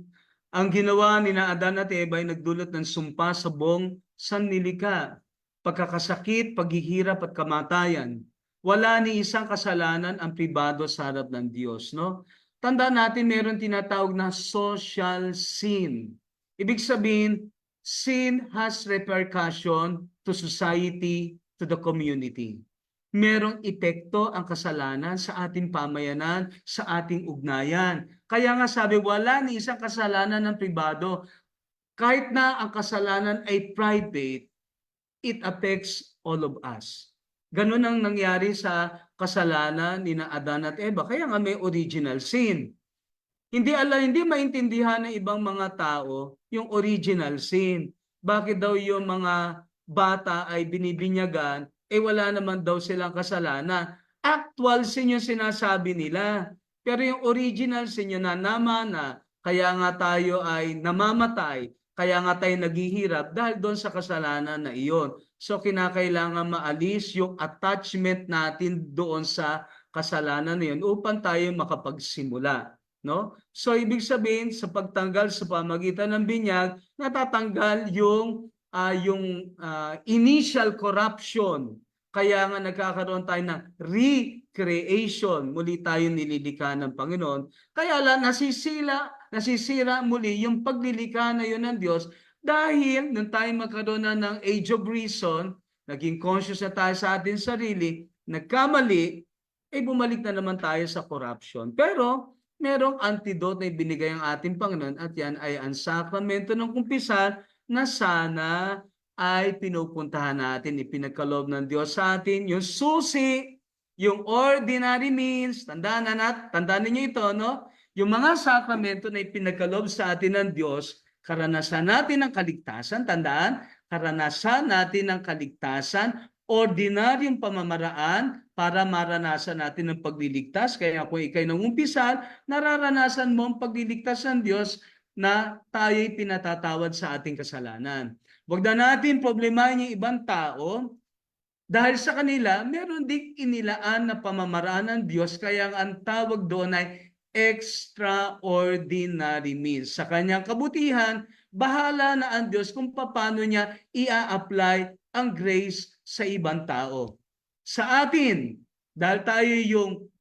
Ang ginawa ni Adan at Eva ay nagdulot ng sumpa sa buong sanlilikha, pagkakasakit, paghihirap at kamatayan. Wala ni isang kasalanan ang pribado sa harap ng Diyos, no? Tandaan natin meron tinatawag na social sin. Ibig sabihin, sin has repercussion to society, to the community. Merong epekto ang kasalanan sa ating pamayanan, sa ating ugnayan. Kaya nga sabi, wala ni isang kasalanan ng pribado. Kahit na ang kasalanan ay private, it affects all of us. Ganun ang nangyari sa kasalanan ni Adan at Eva. Kaya nga may original sin. Hindi maintindihan ng ibang mga tao yung original sin. Bakit daw yung mga bata ay binibinyagan, wala naman daw silang kasalanan. Actual sin yung sinasabi nila. Pero yung original sin yun na namana, kaya nga tayo ay namamatay, kaya nga tayo naghihirap dahil doon sa kasalanan na iyon. So kinakailangan maalis yung attachment natin doon sa kasalanan na yun upang tayo makapagsimula. No? So ibig sabihin sa pagtanggal sa pamagitan ng binyag, natatanggal yung initial corruption. Kaya nga nagkakaroon tayo ng recreation. Muli tayo nililikha ng Panginoon. Kaya lang nasisira muli yung paglilikha na yun ng Diyos dahil nung tayo magkaroon na ng age of reason, naging conscious na tayo sa ating sarili, nagkamali, bumalik na naman tayo sa corruption. Pero merong antidote na ibinigay ang ating Panginoon at yan ay ang sakramento ng kumpisal na sana ay pinupuntahan natin, ipinagkaloob ng Diyos sa atin, yung susi, yung ordinary means, tandaan ninyo ito, no? Yung mga sakramento na ipinagkaloob sa atin ng Diyos, karanasan natin ang kaligtasan, tandaan, karanasan natin ang kaligtasan, ordinaryong pamamaraan para maranasan natin ang pagliligtas. Kaya kung ikay nangumpisal, nararanasan mo ang pagliligtas ng Diyos na tayo'y pinatatawad sa ating kasalanan. Huwag na natin problemahin yung ibang tao dahil sa kanila, meron ding inilaan na pamamaraan ng Diyos kaya ang tawag doon ay extraordinary means. Sa kanyang kabutihan, bahala na ang Diyos kung paano niya ia-apply ang grace sa ibang tao. Sa atin, dahil tayo yung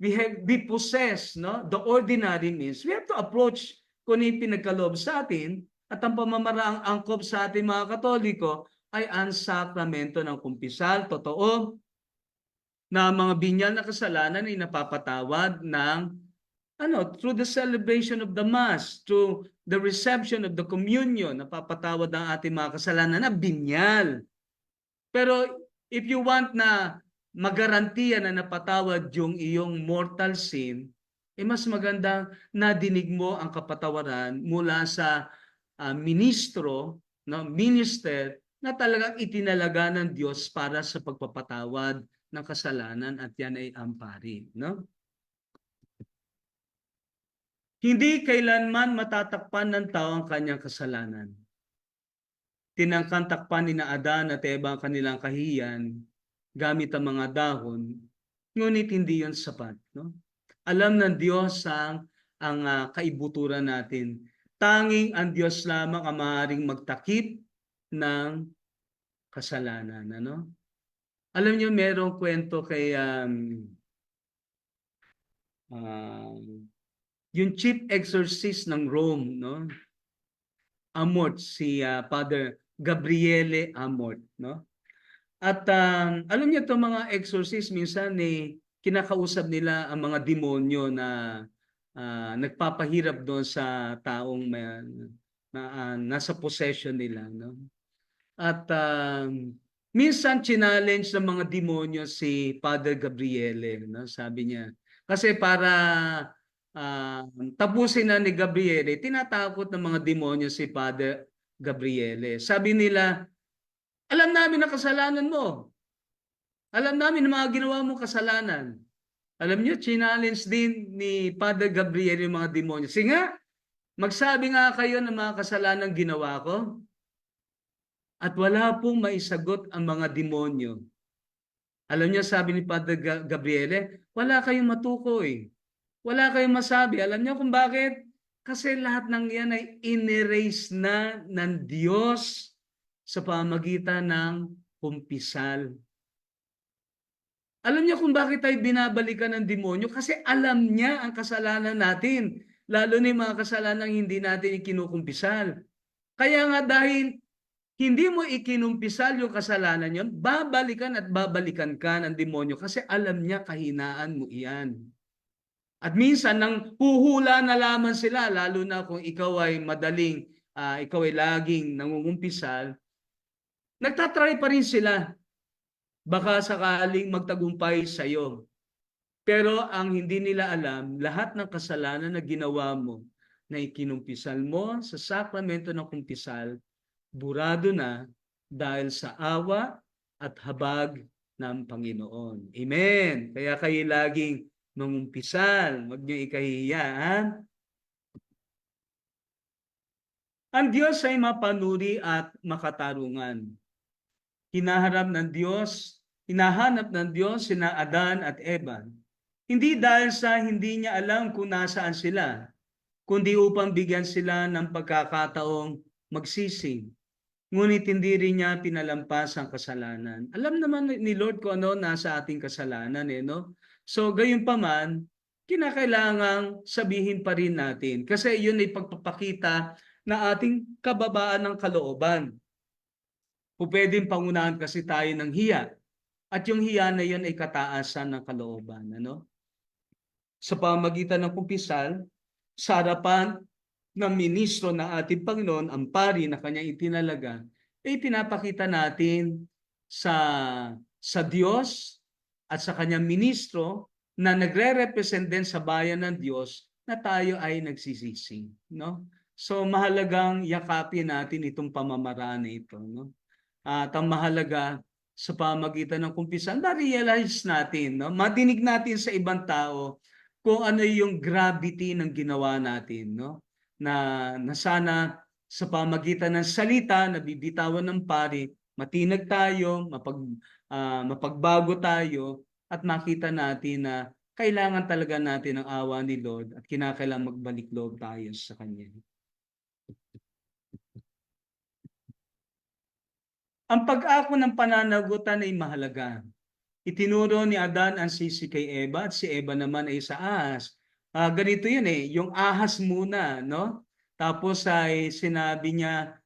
we possess, no, the ordinary means, we have to approach kung ipinagkaloob sa atin at ang pamamaraang angkop sa ating mga Katoliko ay ang sakramento ng kumpisal. Totoo na mga binyag na kasalanan ay napapatawad ng through the celebration of the Mass, through the reception of the communion, napapatawad ang ating mga kasalanan na binyag. Pero if you want na magarantiya na napatawad yung iyong mortal sin, mas magandang nadinig mo ang kapatawaran mula sa ministro, no, minister na talagang itinalaga ng Diyos para sa pagpapatawad ng kasalanan, at yan ay ampari, no? Hindi kailanman matatakpan ng tao ang kanyang kasalanan. Tinangkang takpan ni Adan at Eva ang kanilang kahiyan gamit ang mga dahon, ngunit hindi yon sapat, no? Alam ng Diyos ang kaibuturan natin. Tanging ang Diyos lamang ang maaaring magtakip ng kasalanan, ano? Alam niyo, merong kwento kay yung chief exorcist ng Rome, no? Amort, si Father Gabriele Amort, no? At alam niyo, itong mga exorcist minsan kinakausap nila ang mga demonyo na nagpapahirap doon sa taong nasa possession nila, no? At minsan challenge ng mga demonyo si Father Gabriele, no? Sabi niya, kasi para tapusin na ni Gabriele, tinatakot ng mga demonyo si Father Gabriele. Sabi nila, alam namin na kasalanan mo. Alam namin na mga ginawa mong kasalanan. Alam niyo, challenge din ni Father Gabriel yung mga demonyo. Sige nga, magsabi nga kayo ng mga kasalanan ginawa ko. At wala pong maisagot ang mga demonyo. Alam niyo, sabi ni Father Gabriele, wala kayong matukoy. Wala kayong masabi. Alam niyo kung bakit? Kasi lahat ng yan ay in-erase na ng Diyos sa pamagitan ng kumpisal. Alam niyo kung bakit tayo binabalikan ng demonyo? Kasi alam niya ang kasalanan natin. Lalo na yung mga kasalanan hindi natin ikinukumpisal. Kaya nga dahil hindi mo ikinumpisal yung kasalanan yon, babalikan at babalikan ka ng demonyo kasi alam niya kahinaan mo iyan. At minsan, nang huhula na lamang sila, lalo na kung ikaw ay ikaw ay laging nangungumpisal, nagtatry pa rin sila. Baka sakaling magtagumpay sa iyo. Pero ang hindi nila alam, lahat ng kasalanan na ginawa mo, na ikinumpisal mo sa sakramento ng kumpisal, burado na dahil sa awa at habag ng Panginoon. Amen. Kaya kayo laging mangumpisal, huwag niyo ikahihiya. Ang Diyos ay mapanuri at makatarungan. Hinahanap ng Diyos sina Adan at Eva. Hindi dahil sa hindi niya alam kung nasaan sila, kundi upang bigyan sila ng pagkakataong magsisi. Ngunit hindi rin niya pinalampas ang kasalanan. Alam naman ni Lord kung ano nasa ating kasalanan, no? So, gayunpaman, kinakailangang sabihin pa rin natin. Kasi yun ay pagpapakita na ating kababaan ng kalooban. O pwedeng pangunahan kasi tayo ng hiya. At yung hiya na yun ay kataasan ng kalooban. Ano? Sa pamagitan ng kumpisal, sa harapan ng ministro ng ating Panginoon, ang pari na kanyang itinalaga, ay pinapakita natin sa Diyos at sa kanyang ministro na nagre-represent din sa bayan ng Diyos na tayo ay nagsisisi. No? So mahalagang yakapin natin itong pamamaraan na ito. No? At ang mahalaga sa pamagitan ng kumpisal, ma-realize natin, no? Madinig natin sa ibang tao kung ano yung gravity ng ginawa natin, no? Na sana sa pamagitan ng salita na bibitawan ng pari, matinag tayo, mapagbago tayo, at makita natin na kailangan talaga natin ang awa ni Lord at kinakailangan magbalik loob tayo sa Kanya. Ang pag-ako ng pananagutan ay mahalaga. Itinuro ni Adan ang sisi kay Eva at si Eva naman ay sa ahas. Ganito yun yung ahas muna, no? Tapos ay sinabi niya,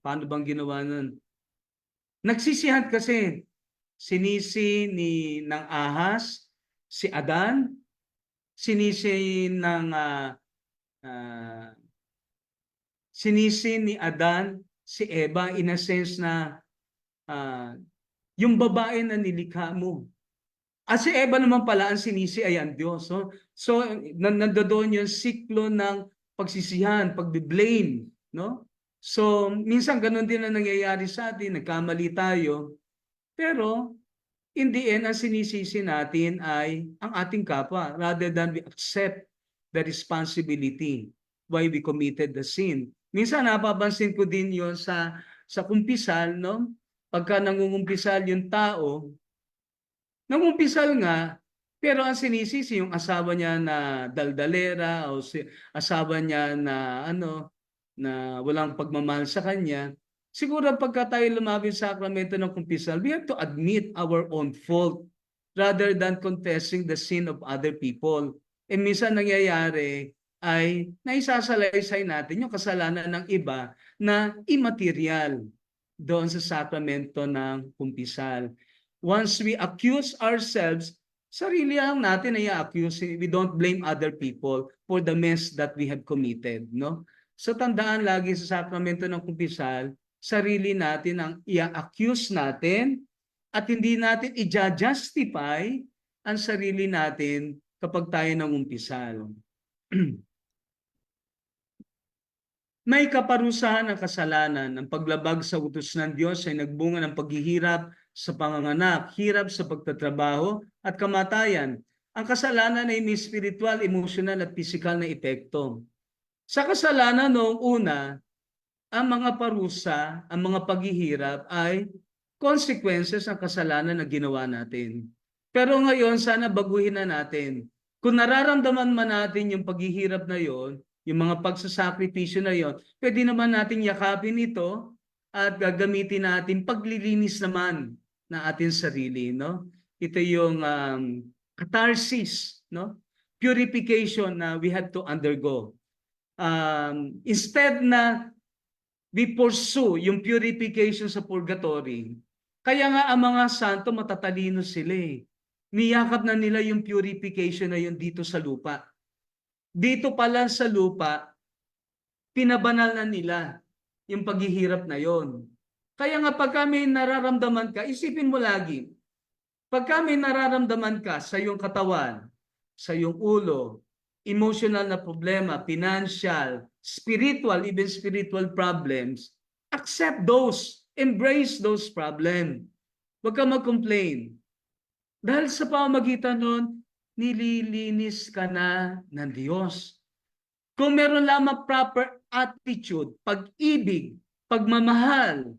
paano bang ginawa nun? Nagsisihan kasi, sinisi ng ahas, si Adan, sinisi ni Adan, si Eva, in a sense na yung babae na nilikha mo. At si Eva naman pala ang sinisi ay ang Diyos. No? So, nandoon yung siklo ng pagsisihan, pagbe-blame. No? So, minsan ganun din ang nangyayari sa atin, nagkamali tayo. Pero, in the end, ang sinisisi natin ay ang ating kapwa rather than we accept the responsibility why we committed the sin. Minsan napapansin ko din yon sa kumpisal, no? Pagka nangungumpisal yung tao, nangumpisal nga, pero ang sinisisi yung asawa niya na daldalera o asawa niya na na walang pagmamahal sa kanya. Siguro pagka tayo lumapit sa sakramento ng kumpisal, we have to admit our own fault rather than confessing the sin of other people. And minsan nangyayari ay naisasalaysay natin yung kasalanan ng iba na immaterial doon sa sakramento ng kumpisal. Once we accuse ourselves, sarili lang natin ay accuse. We don't blame other people for the mess that we have committed, no? So tandaan lagi sa sakramento ng kumpisal, sarili natin ang i-accuse natin at hindi natin i-justify ang sarili natin kapag tayo nangumpisal. May kaparusahan ng kasalanan. Ang paglabag sa utos ng Diyos ay nagbunga ng paghihirap sa panganganak, hirap sa pagtatrabaho at kamatayan. Ang kasalanan ay may spiritual, emotional at physical na epekto. Sa kasalanan noong una, ang mga parusa, ang mga paghihirap ay consequences ng kasalanan na ginawa natin. Pero ngayon, sana baguhin na natin. Kung nararamdaman man natin yung paghihirap na yon, yung mga pagsasakripisyo na yon, pwede naman natin yakapin ito at gagamitin natin paglilinis naman ng ating sarili, no? Ito yung catharsis, no? Purification na we have to undergo. Instead na we pursue yung purification sa purgatory, kaya nga ang mga santo matatalino sila eh. Niyakap na nila yung purification na yun dito sa lupa. Dito pala sa lupa, pinabanal na nila yung paghihirap na yon. Kaya nga pag may nararamdaman ka, isipin mo lagi, pag may nararamdaman ka sa iyong katawan, sa iyong ulo, emotional na problema, financial, spiritual, even spiritual problems, accept those, embrace those problems. Huwag ka mag-complain. Dahil sa pamamagitan nun, nililinis ka na ng Diyos. Kung meron lamang proper attitude, pag-ibig, pagmamahal,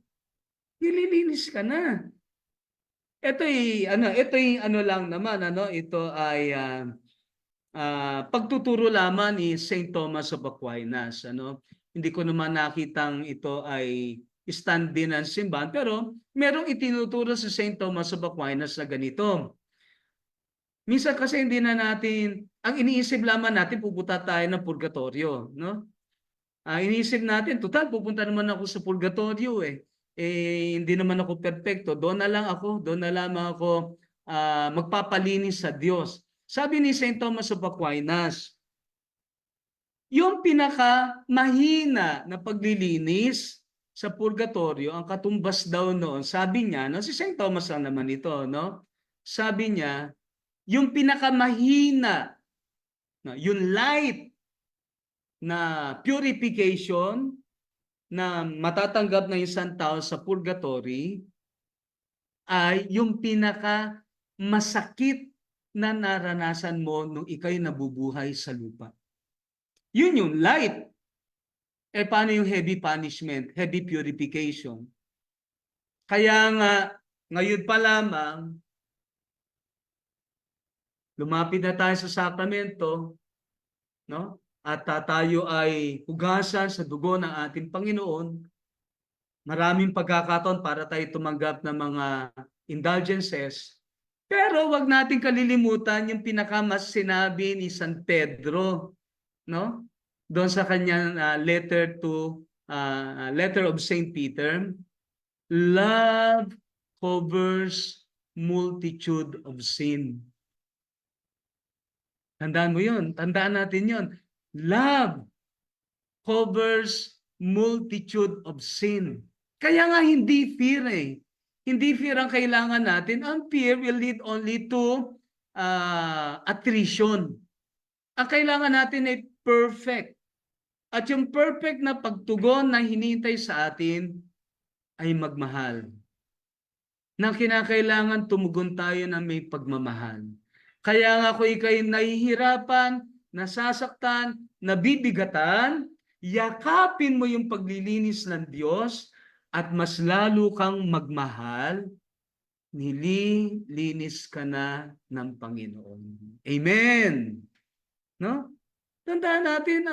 nililinis ka na. Ito ay lang naman, ito ay pagtuturo lamang ni St. Thomas of Aquinas, Hindi ko naman nakitang ito ay stand din ng simbahan, pero merong itinuturo si St. Thomas of Aquinas na ganito. Minsan kasi hindi na natin, ang iniisip lamang natin, pupunta tayo ng purgatorio, no? Iniisip natin, total, pupunta naman ako sa purgatorio eh. Hindi naman ako perfecto. Doon na lamang ako magpapalinis sa Diyos. Sabi ni St. Thomas of Aquinas, yung pinaka-mahina na paglilinis sa purgatorio, ang katumbas daw noon, sabi niya, si St. Thomas lang naman ito, no? Sabi niya, yung pinakamahina, yung light na purification na matatanggap ng isang tao sa purgatory ay yung pinakamasakit na naranasan mo nung ikaw'y nabubuhay sa lupa. Yun yung light. Paano yung heavy punishment, heavy purification? Kaya nga, ngayon pa lamang, lumapit na tayo sa sakramento, no? At tayo ay hugasan sa dugo ng ating Panginoon. Maraming pagkakataon para tayo tumanggap ng mga indulgences. Pero wag nating kalilimutan yung pinakamas sinabi ni San Pedro, no? Doon sa kanyang letter of Saint Peter, love covers multitude of sin. Tandaan mo yun. Tandaan natin yun. Love covers multitude of sin. Kaya nga hindi fear eh. Hindi fear ang kailangan natin. Ang fear will lead only to attrition. Ang kailangan natin ay perfect. At yung perfect na pagtugon na hinihintay sa atin ay magmahal. Na kinakailangan tumugon tayo na may pagmamahal. Kaya nga kung ikay nahihirapan, nasasaktan, nabibigatan, yakapin mo yung paglilinis ng Diyos at mas lalo kang magmahal, nililinis ka na ng Panginoon. Amen. No? Tandaan natin,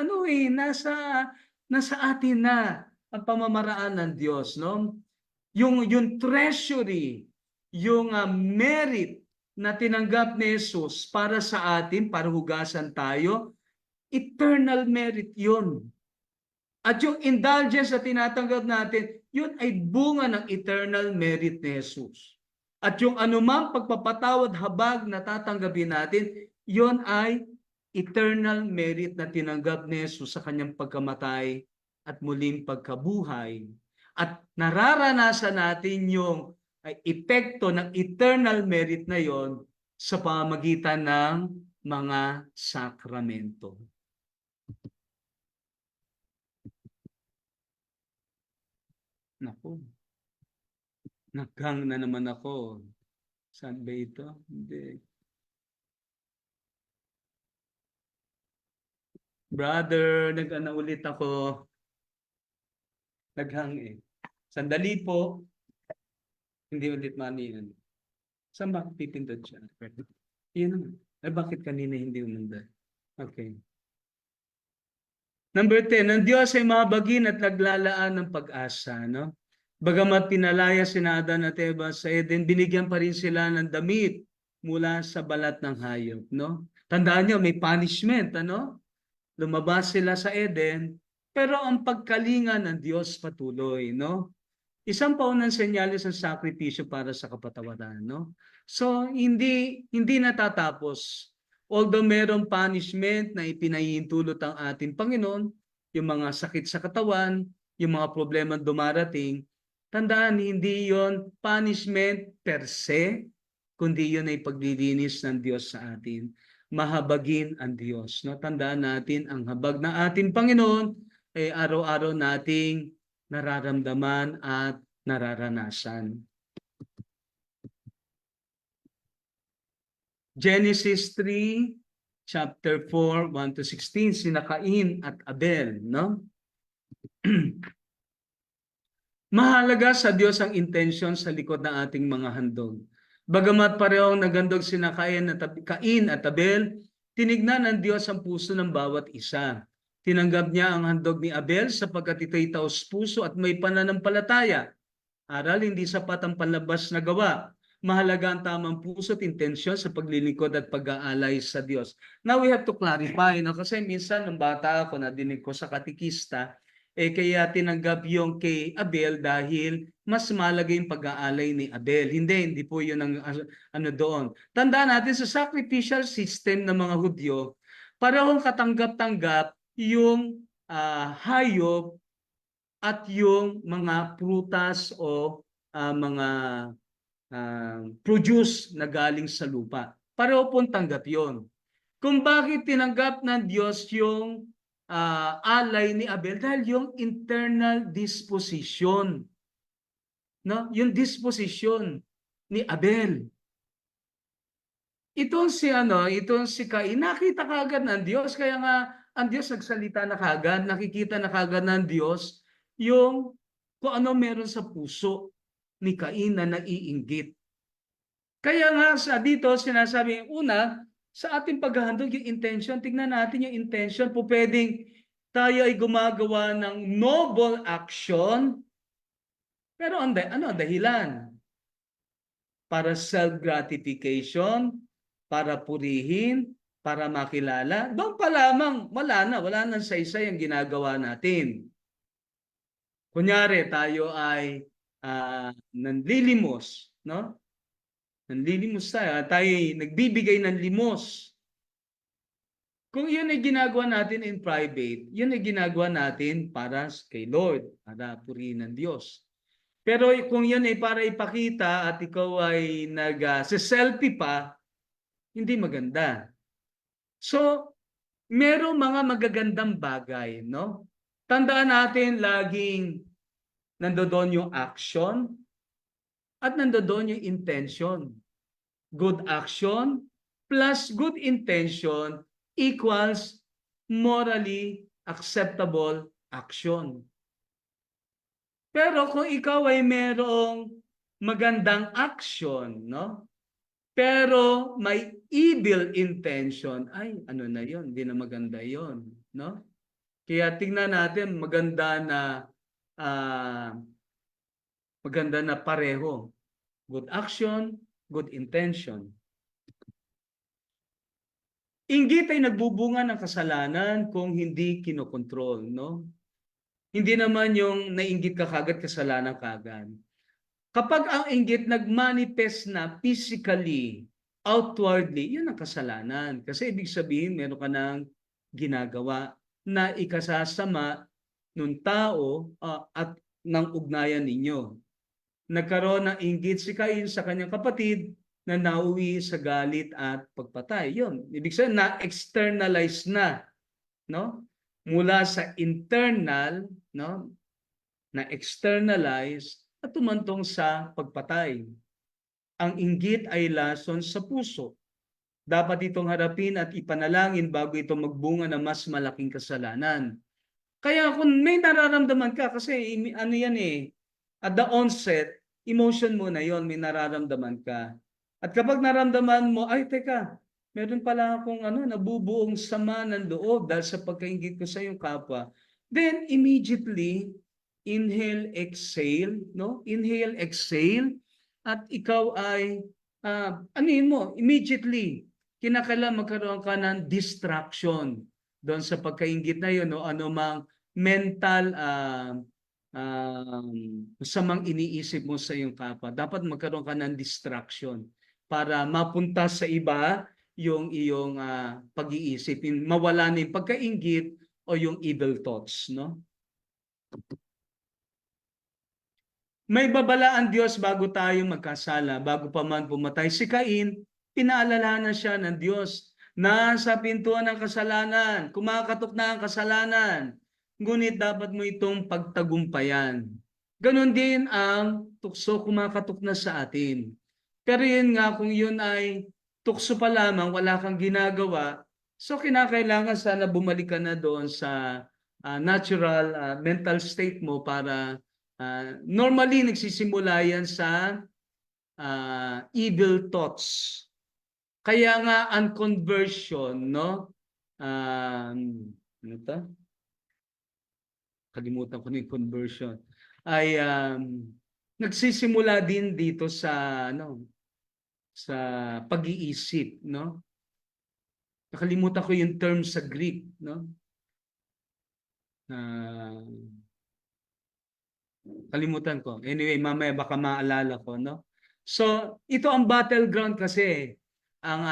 nasa atin na ang pamamaraan ng Diyos, no? Yung treasury, yung merit na tinanggap ni Jesus para sa atin, para hugasan tayo, eternal merit yun. At yung indulgence na tinatanggap natin, yun ay bunga ng eternal merit ni Jesus. At yung anumang pagpapatawad habag na tatanggapin natin, yun ay eternal merit na tinanggap ni Jesus sa kanyang pagkamatay at muling pagkabuhay. At nararanasan natin yung epekto ng eternal merit na yon sa pamamagitan ng mga sakramento. Naku, naghang na naman ako. Saan ba ito? Hindi. Brother, nag-ano ulit ako. Naghang eh. Sandali po. Hindi ulit maniyan. Saan ba pipindot siya? Yun naman. Ay, bakit kanina hindi umanda? Okay. Number 10, ang Diyos ay mabagin at naglalaan ng pag-asa. No? Bagamat pinalaya si Adan at Eva sa Eden, binigyan pa rin sila ng damit mula sa balat ng hayop. No? Tandaan nyo, may punishment. Ano? Lumabas sila sa Eden, pero ang pagkalinga ng Diyos patuloy, no? Isang paunang senyales ng sakripisyo para sa kapatawaran, no? So, hindi natatapos. Although merong punishment na ipinahihintulot ang ating Panginoon, yung mga sakit sa katawan, yung mga problema dumarating, tandaan, hindi yon punishment per se, kundi yun ay paglilinis ng Diyos sa atin. Mahabagin ang Diyos. No? Tandaan natin, ang habag ng ating Panginoon ay araw-araw nating nararamdaman at nararanasan. Genesis 3, chapter 4, 1-16, sina Cain at Abel. No? Mahalaga sa Diyos ang intensyon sa likod ng ating mga handog. Bagamat parehong naghandog sina Cain at Abel, tinignan ng Diyos ang puso ng bawat isa. Tinanggap niya ang handog ni Abel sapagkat ito'y taos puso at may pananampalataya. Aral, hindi sapat ang panlabas na gawa. Mahalaga ang tamang puso at intensyon sa paglilingkod at pag-aalay sa Diyos. Now we have to clarify, no? Kasi minsan nung bata ako, nadinig ko sa katikista, kaya tinanggap yung kay Abel dahil mas malaga yung pag-aalay ni Abel. Hindi po yun ang ano doon. Tandaan natin sa sacrificial system ng mga Hudyo, parehong katanggap-tanggap yung hayop at yung mga prutas o mga produce na galing sa lupa. Pareho pong tanggap yon. Kung bakit tinanggap ng Diyos yung alay ni Abel, dahil yung internal disposition, no? Yung disposition ni Abel. Itong si Cain, nakita kagad ng Diyos, kaya nga ang Diyos nagsalita na kagad, nakikita na kagad ng Diyos yung kung ano meron sa puso ni Cain na naiinggit. Kaya nga dito sinasabi, una, sa ating paghahandog yung intention, tingnan natin yung intention, po pwedeng tayo ay gumagawa ng noble action, pero ano ang dahilan? Para self-gratification, para purihin, para makilala. Doon pa lamang, wala nang saysay ang ginagawa natin. Kunyari, tayo ay nanlilimos, no? Nanlilimos tayo nagbibigay ng limos. Kung yun ay ginagawa natin in private, yun ay ginagawa natin para kay Lord, para purihin ng Diyos. Pero kung yun ay para ipakita at ikaw ay nag-selfie pa, hindi maganda. So, merong mga magagandang bagay, no? Tandaan natin laging nandoon yung action at nandoon yung intention. Good action plus good intention equals morally acceptable action. Pero kung ikaw ay merong magandang action, no? Pero may evil intention, ay ano na 'yon, hindi na maganda 'yon, no? Kaya tingnan natin ah, maganda na pareho. Good action, good intention. Inggit ay nagbubunga ng kasalanan kung hindi kinokontrol, no? Hindi naman yung nainggit ka kagad, kasalanan kagad. Kapag ang inggit nagmanifest na physically, outwardly, yun ang kasalanan. Kasi ibig sabihin, meron ka ng ginagawa na ikasasama ng tao at ng ugnayan ninyo. Nagkaroon ng inggit si Cain sa kanyang kapatid na nauwi sa galit at pagpatay. Yun. Ibig sabihin, na-externalize na, no? Mula sa internal, no? Na-externalize at tumantong sa pagpatay. Ang inggit ay lason sa puso. Dapat itong harapin at ipanalangin bago ito magbunga ng mas malaking kasalanan. Kaya kung may nararamdaman ka, kasi ano yan at the onset, emotion mo na yon, may nararamdaman ka. At kapag naramdaman mo, ay teka, meron pala akong nabubuong sama ng loob dahil sa pagkainggit ko sa iyong kapwa, then immediately, inhale, exhale, no? Inhale, exhale, at ikaw ay, immediately, kinakailangan magkaroon ka ng distraction doon sa pagkainggit na yun, no? Anumang mental masamang iniisip mo sa iyong kapwa. Dapat magkaroon ka ng distraction para mapunta sa iba yung iyong pag-iisip. Mawala na yung pagkainggit o yung evil thoughts, no? May babala ang Diyos bago tayo magkasala, bago pa man pumatay si Cain, pinaalalahanan siya ng Diyos na sa pintuan ng kasalanan, kumakatok na ang kasalanan, ngunit dapat mo itong pagtagumpayan. Ganon din ang tukso, kumakatok na sa atin. Pero yun nga, kung yun ay tukso pa lamang, wala kang ginagawa, so kinakailangan sana bumalik ka na doon sa natural mental state mo para normally nagsisimula yan sa evil thoughts. Kaya nga ang conversion, no? Ano to? Kalimutan ko na yung conversion. Ay nagsisimula din dito sa sa pag-iisip, no? Nakalimutan ko yung term sa Greek, no? Kalimutan ko. Anyway, mamaya baka maalala ko, no? So, ito ang battleground kasi ang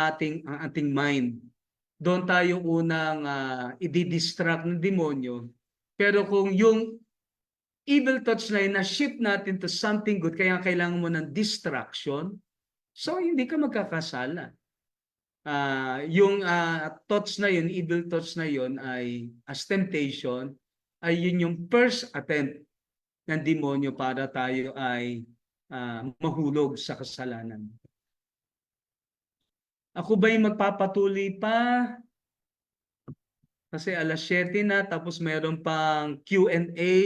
ating mind. Doon tayo unang i-distract ng demonyo. Pero kung yung evil thoughts na yun, na-shift natin to something good, kaya kailangan mo ng distraction, so hindi ka magkakasala. Yung thoughts na yun, evil thoughts na yun ay as temptation, ay yun yung first attempt ng demonyo para tayo ay mahulog sa kasalanan. Ako ba'y magpapatuloy pa? Kasi 7:00 na, tapos meron pang Q&A.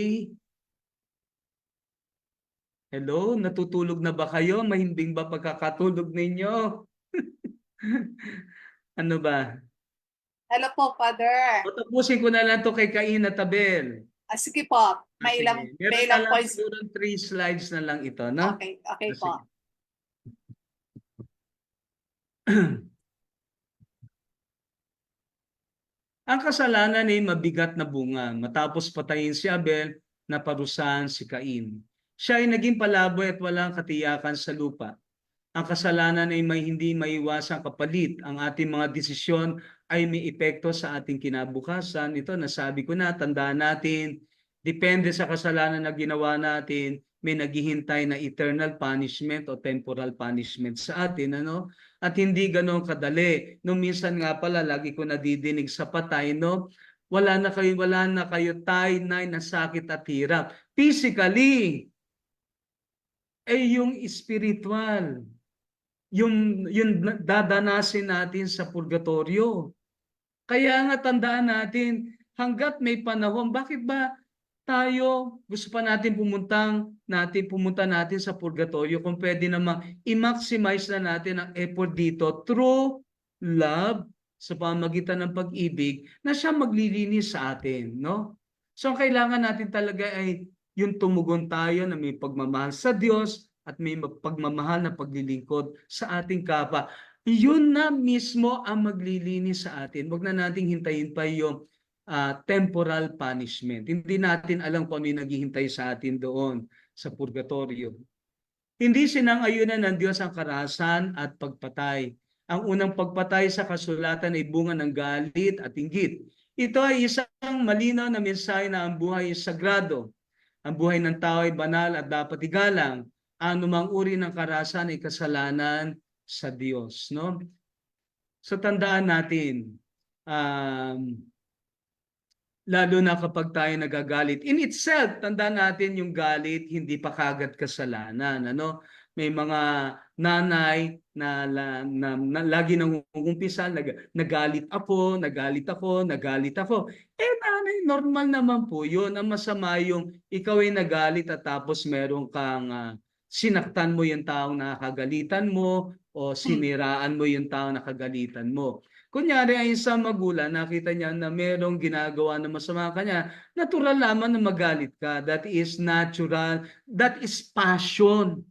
Hello, natutulog na ba kayo? Mahimbing ba pagkakatulog ninyo? Ano ba? Hello po, Father. Tapusin ko na lang to kay Cain at Abel. Sige po, may ilang, Meron may na ilang lang points. siguro 3 slides na lang ito, no? Okay, okay Sige. po. Ang kasalanan ay mabigat na bunga. Matapos patayin si Abel, naparusahan si Cain. Siya ay naging palaboy at walang katiyakan sa lupa. Ang kasalanan ay may hindi maiwasang kapalit. Ang ating mga desisyon ay may epekto sa ating kinabukasan. Ito, nasabi ko na, tandaan natin, depende sa kasalanan na ginawa natin, may naghihintay na eternal punishment o temporal punishment sa atin, ano? At hindi ganoon kadali. No, minsan nga pala lagi ko nadidinig sa patay, no? Wala na kayo tay-nay na sakit at hirap. Physically, yung spiritual, yung dadanasin natin sa purgatorio. Kaya nga tandaan natin, hanggat may panahon, bakit ba tayo gusto pa natin pumunta natin sa purgatorio kung pwede namang i-maximize na natin ang effort dito through love, sa pamagitan ng pag-ibig na siya maglilinis sa atin, no? So ang kailangan natin talaga ay yung tumugon tayo na may pagmamahal sa Diyos at may pagmamahal na paglilingkod sa ating kapwa. Yun na mismo ang maglilinis sa atin. Huwag na nating hintayin pa yung temporal punishment. Hindi natin alam kung ano yung naghihintay sa atin doon sa purgatorio. Hindi sinang-ayunan ng Diyos ang karahasan at pagpatay. Ang unang pagpatay sa kasulatan ay bunga ng galit at inggit. Ito ay isang malinaw na mensahe na ang buhay ay sagrado. Ang buhay ng tao ay banal at dapat igalang. Anumang uri ng karahasan ay kasalanan sa Diyos, no? So tandaan natin, lalo na kapag tayo nagagalit. In itself, tandaan natin yung galit, hindi pa kagad kasalanan. Ano? May mga nanay na lagi nangungumpisa, nagalit ako. Nanay, normal naman po yun. Ang masama yung ikaw ay nagalit at tapos meron kang sinaktan mo yung taong nakagalitan mo o siniraan mo yung taong nakagalitan mo. Kunyari ay isang magulang, nakita niya na merong ginagawa na masama kanya, natural lamang na magalit ka. That is natural. That is passion.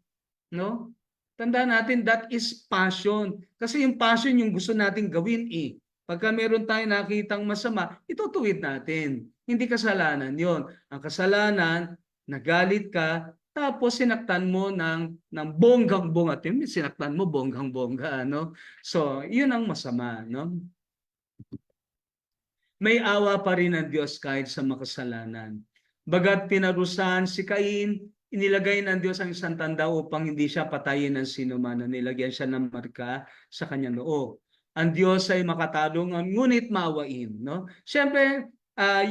No? Tandaan natin, that is passion. Kasi yung passion yung gusto nating gawin eh. Pagka meron tayong nakitang masama, itutuwid natin. Hindi kasalanan yon. Ang kasalanan, nagalit ka, tapos sinaktan mo ng bonggang-bongga. Sinaktan mo bonggang-bongga, no? So, yun ang masama, no? May awa pa rin ang Diyos kahit sa makasalanan. Bagat pinarusahan si Cain, inilagay ng Diyos ang isang tanda upang hindi siya patayin ng sinuman na nilagyan siya ng marka sa kanyang noo. Ang Diyos ay makatarungan, ngunit maawain, no? Siyempre,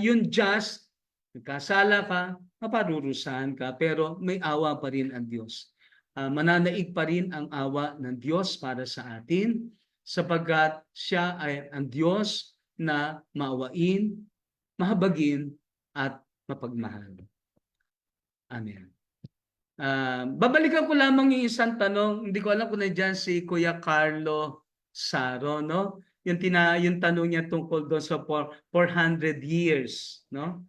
yung just, nagkasala ka, maparurusahan ka, pero may awa pa rin ang Diyos. Mananaig pa rin ang awa ng Diyos para sa atin, sapagkat siya ay ang Diyos na maawain, mahabagin, at mapagmahal. Amen. Babalikan ko lamang yung isang tanong. Hindi ko alam kung nandiyan si Kuya Carlo Saro, no? Yung tanong niya tungkol doon sa 400 years, no?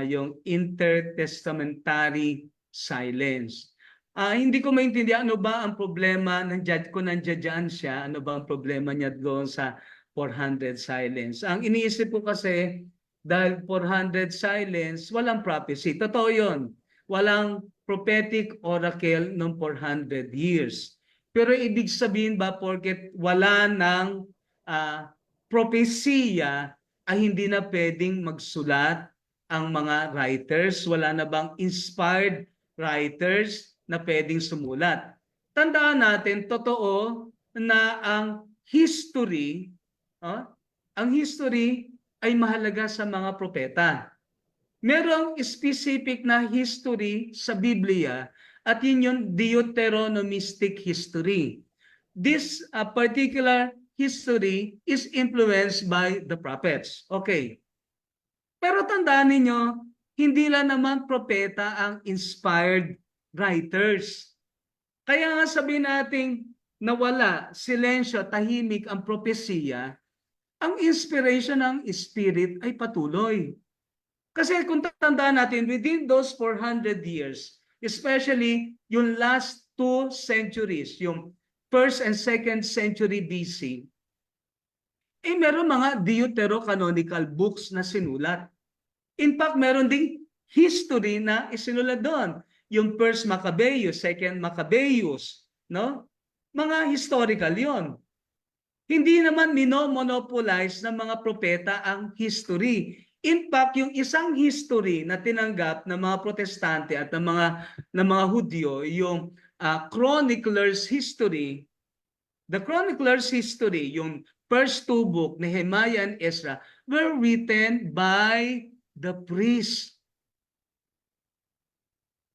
Yung intertestamentary silence. Hindi ko maintindihan ano ba ang problema kung nandiyan siya, ano ba ang problema niya doon sa 400 silence. Ang iniisip ko kasi, dahil 400 silence, walang prophecy. Totoo yun. Walang prophetic oracle ng 400 years. Pero ibig sabihin ba, porket wala ng propesiya, ay hindi na pwedeng magsulat ang mga writers? Wala na bang inspired writers na pwedeng sumulat? Tandaan natin, totoo na ang history ay mahalaga sa mga propeta. Merong specific na history sa Biblia at yun yung Deuteronomistic history. This particular history is influenced by the prophets. Okay. Pero tandaan ninyo, hindi lang naman propeta ang inspired writers. Kaya nga sabihin natin nawala, silensyo, tahimik ang propesiya, ang inspiration ng Spirit ay patuloy. Kasi kung tandaan natin, within those 400 years, especially yung last 2 centuries, yung 1st and 2nd century BC, meron mga deuterocanonical books na sinulat. In fact, meron ding history na isinulat doon. Yung 1st Maccabeus, 2nd Maccabeus, no? Mga historical yon. Hindi naman minomonopolize ng mga propeta ang history. In fact, yung isang history na tinanggap ng mga Protestante at ng mga Hudyo, yung chronicler's history, the chronicler's history, yung first two book, Nehemiah and Ezra, were written by the priest.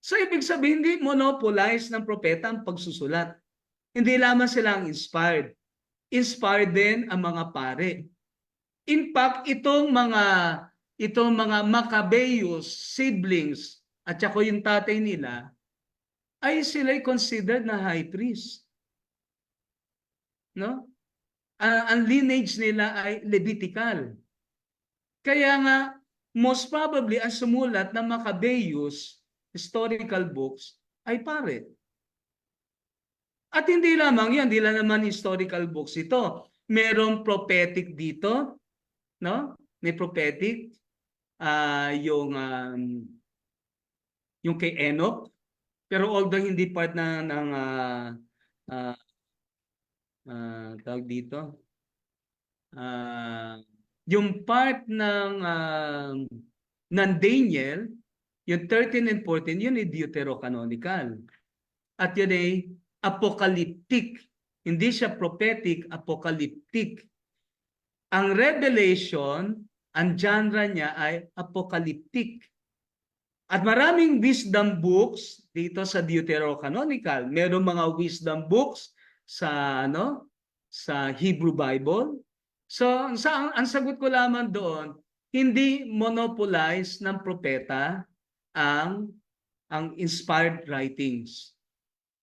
So ibig sabihin, hindi monopolize ng propeta ang pagsusulat. Hindi lamang sila ang inspired. Inspired din ang mga pare. In fact, itong mga Maccabeus siblings at saka yung tatay nila ay sila'y considered na high priest. No? Ang lineage nila ay Levitical. Kaya nga, most probably, ang sumulat ng Maccabeus historical books ay pare. At hindi lamang yan, hindi lang naman historical books ito. Merong prophetic dito, no? May prophetic, yung kay Enoch. Pero although hindi part ng tawag dito, yung part ng Daniel, yung 13 and 14, yun ay deuterocanonical. At yun ay apocalyptic. Hindi siya prophetic, apocalyptic. Ang Revelation, ang genre niya ay apocalyptic. At maraming wisdom books dito sa deuterocanonical. Merong mga wisdom books sa Hebrew Bible. So, ang sagot ko lamang doon, hindi monopolize ng propeta ang inspired writings.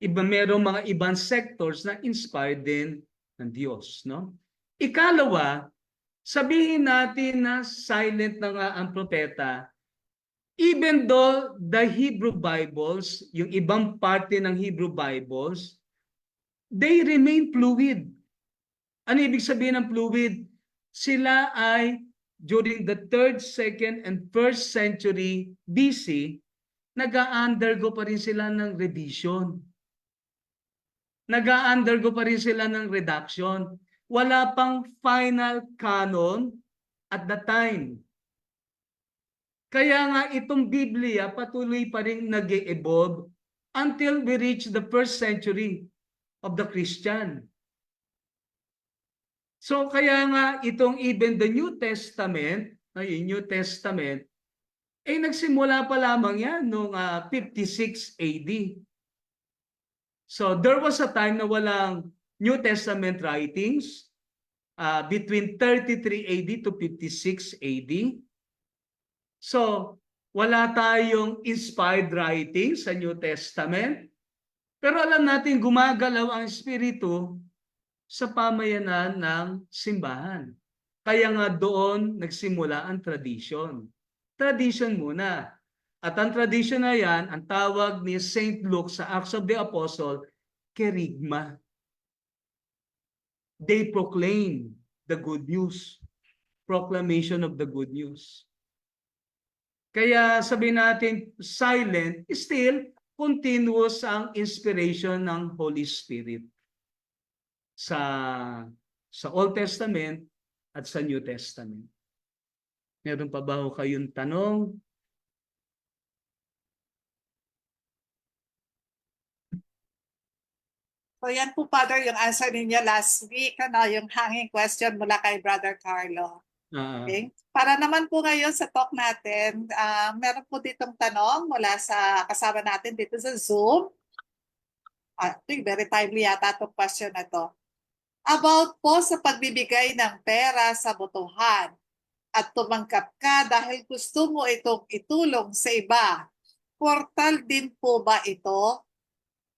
Merong mga ibang sectors na inspired din ng Diyos, no? Ikalawa, sabihin natin na silent na nga ang propeta, even though the Hebrew Bibles, yung ibang parte ng Hebrew Bibles, they remain fluid. Ano ibig sabihin ng fluid? Sila ay during the 3rd, 2nd, and 1st century BC, nag-undergo pa rin sila ng revision. Nag-undergo pa rin sila ng redaction. Wala pang final canon at the time. Kaya nga itong Biblia patuloy pa rin nag-evolve until we reach the 1st century of the Christian. So kaya nga itong even the New Testament, New Testament, nagsimula pa lamang yan noong 56 AD. So there was a time na walang New Testament writings between 33 AD to 56 AD. So wala tayong inspired writings sa New Testament. Pero alam natin gumagalaw ang Espiritu sa pamayanan ng simbahan. Kaya nga doon nagsimula ang tradition. Tradition muna. At ang tradition na yan, ang tawag ni St. Luke sa Acts of the Apostle, kerygma. They proclaim the good news. Proclamation of the good news. Kaya sabihin natin, silent, still continuous ang inspiration ng Holy Spirit sa Old Testament at sa New Testament. Meron pa ba kayong tanong? So yan po, Father, yung answer ninyo last week, yung hanging question mula kay Brother Carlo. Okay? Para naman po ngayon sa talk natin, meron po ditong tanong mula sa kasama natin dito sa Zoom. I think very timely yata itong question na to. About po sa pagbibigay ng pera sa botohan at tumanggap ka dahil gusto mo itong itulong sa iba. Portal din po ba ito?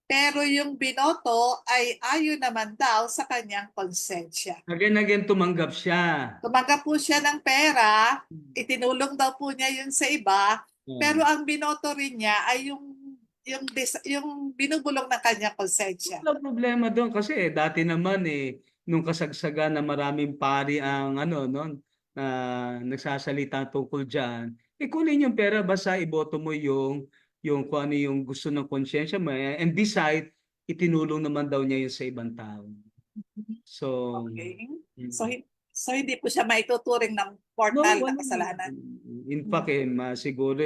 Pero yung binoto ay ayon naman daw sa kanyang konsensya. Again, tumanggap siya. Tumanggap po siya ng pera, itinulong daw po niya yun sa iba, pero ang binoto rin niya ay yung binubulong ng kanyang konsensya. Wala problema doon kasi dati naman nung kasagsagan na maraming pari ang nagsasalita tungkol diyan, kunin yung pera basta iboto mo yung kung ano yung gusto ng konsyensya mo and decide itinulong naman daw niya yun sa ibang tao. So Okay. So So hindi po siya maituturing ng mortal na kasalanan. In fact, siguro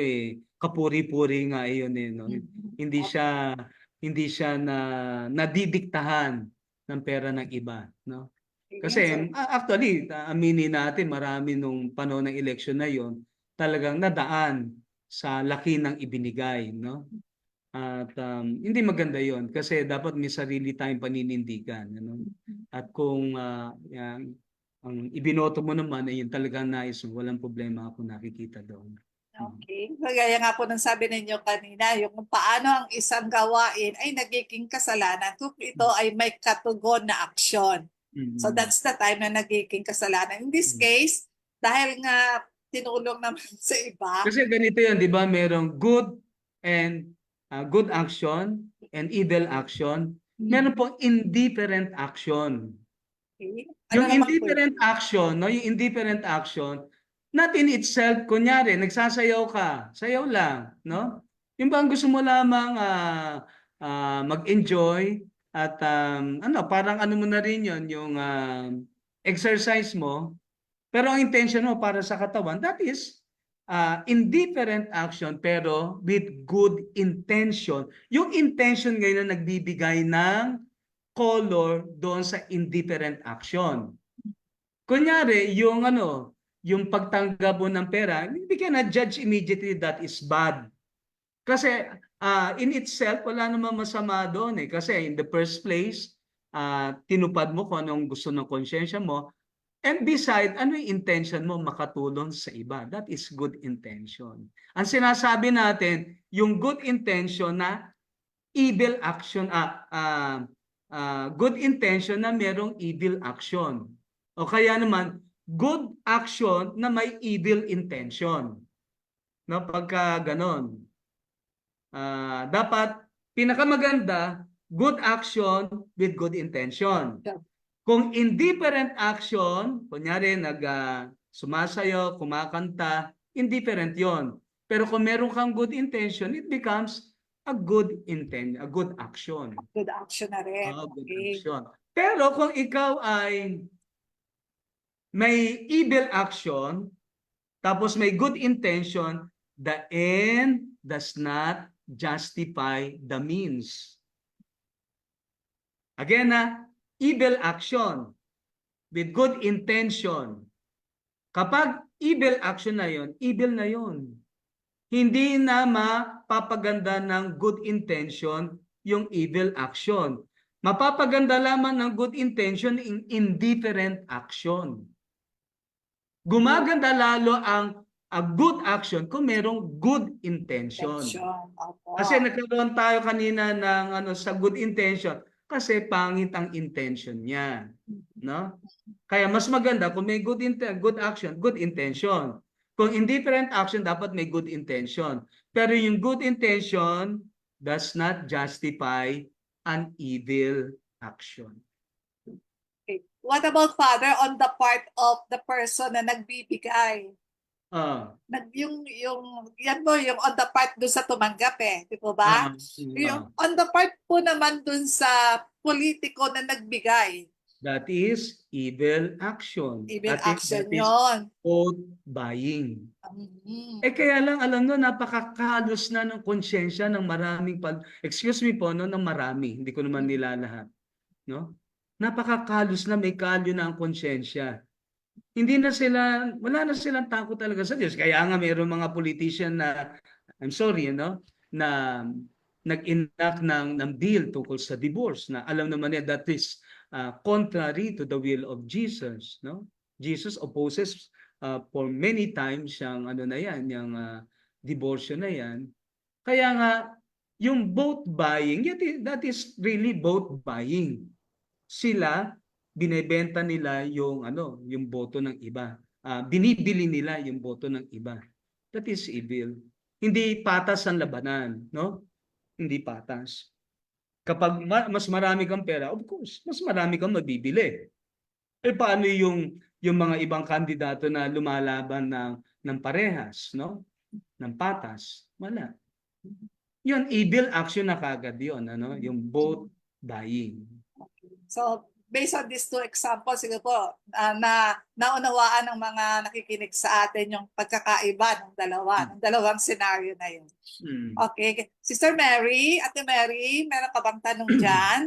kapuri-puri nga yun no? Hindi siya nadidiktahan ng pera ng iba, no? Kasi actually, aminin natin, marami nung panahon ng eleksyon na yon talagang nadaan sa laki ng ibinigay, no? At hindi maganda yon kasi dapat may sarili tayong paninindigan, ano? At kung ang ibinoto mo naman ay yung talagang nais mo, walang problema ako nakikita doon. Okay. Kagaya nga po ng sabi ninyo kanina, yung kung paano ang isang gawain ay nagiging kasalanan kung ito ay may katugon na aksyon. So that's the time na nagiging kasalanan. In this case, dahil nga tinulong naman sa iba. Kasi ganito yun, di ba? Merong good action and evil action. Meron pong indifferent action. Okay. Yung naman po indifferent action, no? Yung indifferent action, not in itself, kunyari, nagsasayaw ka, sayaw lang, no? Yung bang gusto mo lamang mag-enjoy at parang ano mo na rin yun, yung exercise mo, pero ang intention mo para sa katawan, that is indifferent action pero with good intention. Yung intention ngayon na nagbibigay ng color doon sa indifferent action. Kunyari, yung pagtanggap mo ng pera, hindi ka na-judge immediately that is bad. Kasi in itself, wala namang masama doon eh. Kasi in the first place, tinupad mo kung anong gusto ng konsyensya mo. And beside, ano yung intention mo? Makatulong sa iba. That is good intention. Ang sinasabi natin, yung good intention na evil action, good intention na merong evil action. O kaya naman, good action na may evil intention. No, pagka ganon. Dapat, pinakamaganda, good action with good intention. Kung indifferent action, kunyari sumasayo, kumakanta, indifferent yon. Pero kung meron kang good intention, it becomes a good intention, a good action. Good action na rin. Good Okay. action. Pero kung ikaw ay may evil action, tapos may good intention, the end does not justify the means. Again, evil action with good intention. Kapag evil action na yon, evil na yon. Hindi na mapapaganda ng good intention yung evil action. Mapapaganda lamang ng good intention in indifferent action. Gumaganda lalo ang good action kung merong good intention. Kasi nagkaroon tayo kanina ng sa good intention kasi pangit ang intention niya, no? Kaya mas maganda kung may good action, good intention. Kung indifferent action, dapat may good intention. Pero yung good intention does not justify an evil action. Okay. What about, Father, on the part of the person na nagbibigay? Yan po, yung on the part dun sa tumanggap di po ba? Yung on the part po naman dun sa politiko na nagbigay. That is evil action. Evil action that yun. Is vote buying. Kaya lang, alam mo, napakakalos na ng konsyensya ng maraming, excuse me po, ng marami. Hindi ko naman nila lahat. No? Napakakalos na, may kalyo na ang konsyensya. Wala na silang takot talaga sa Diyos. Kaya nga mayroong mga politician na, I'm sorry, na nag-enact ng bill tungkol sa divorce na alam naman niya that is contrary to the will of Jesus, no? Jesus opposes for many times yung yung divorce na yan. Kaya nga yung vote buying, that is really vote buying. Sila binebenta nila yung boto ng iba. Binibili nila yung boto ng iba. That is evil. Hindi patas ang labanan, no? Hindi patas. Kapag mas marami kang pera, of course, mas marami kang mabibili. Paano yung mga ibang kandidato na lumalaban ng parehas, no? Ng patas? Wala. Yun, evil action na kagad yun, yung vote buying. So, based on these two examples, siguro po, na naunawaan ng mga nakikinig sa atin yung pagkakaiba ng dalawang scenario na yun. Mm. Okay. Sister Mary, Ate Mary, meron ka bang tanong dyan?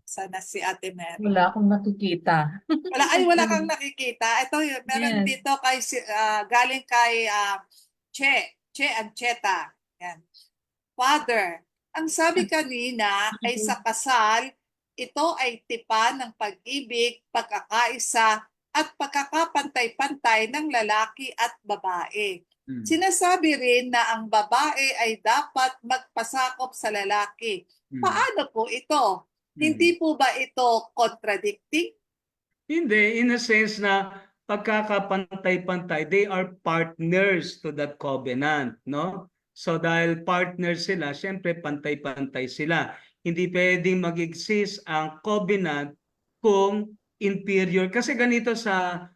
Sana si Ate Mary. Wala akong nakikita. Wala kang nakikita. Ito, meron Yes. dito kay, galing kay Che Ancheta. Yan. Father, ang sabi kanina ay sa kasal, ito ay tipan ng pag-ibig, pagkakaisa, at pagkakapantay-pantay ng lalaki at babae. Mm. Sinasabi rin na ang babae ay dapat magpasakop sa lalaki. Mm. Paano po ito? Hindi po ba ito contradicting? Hindi, in a sense na pagkakapantay-pantay, they are partners to that covenant, no? So dahil partners sila, syempre pantay-pantay sila. Hindi pwedeng mag-exist ang covenant kung inferior. Kasi ganito sa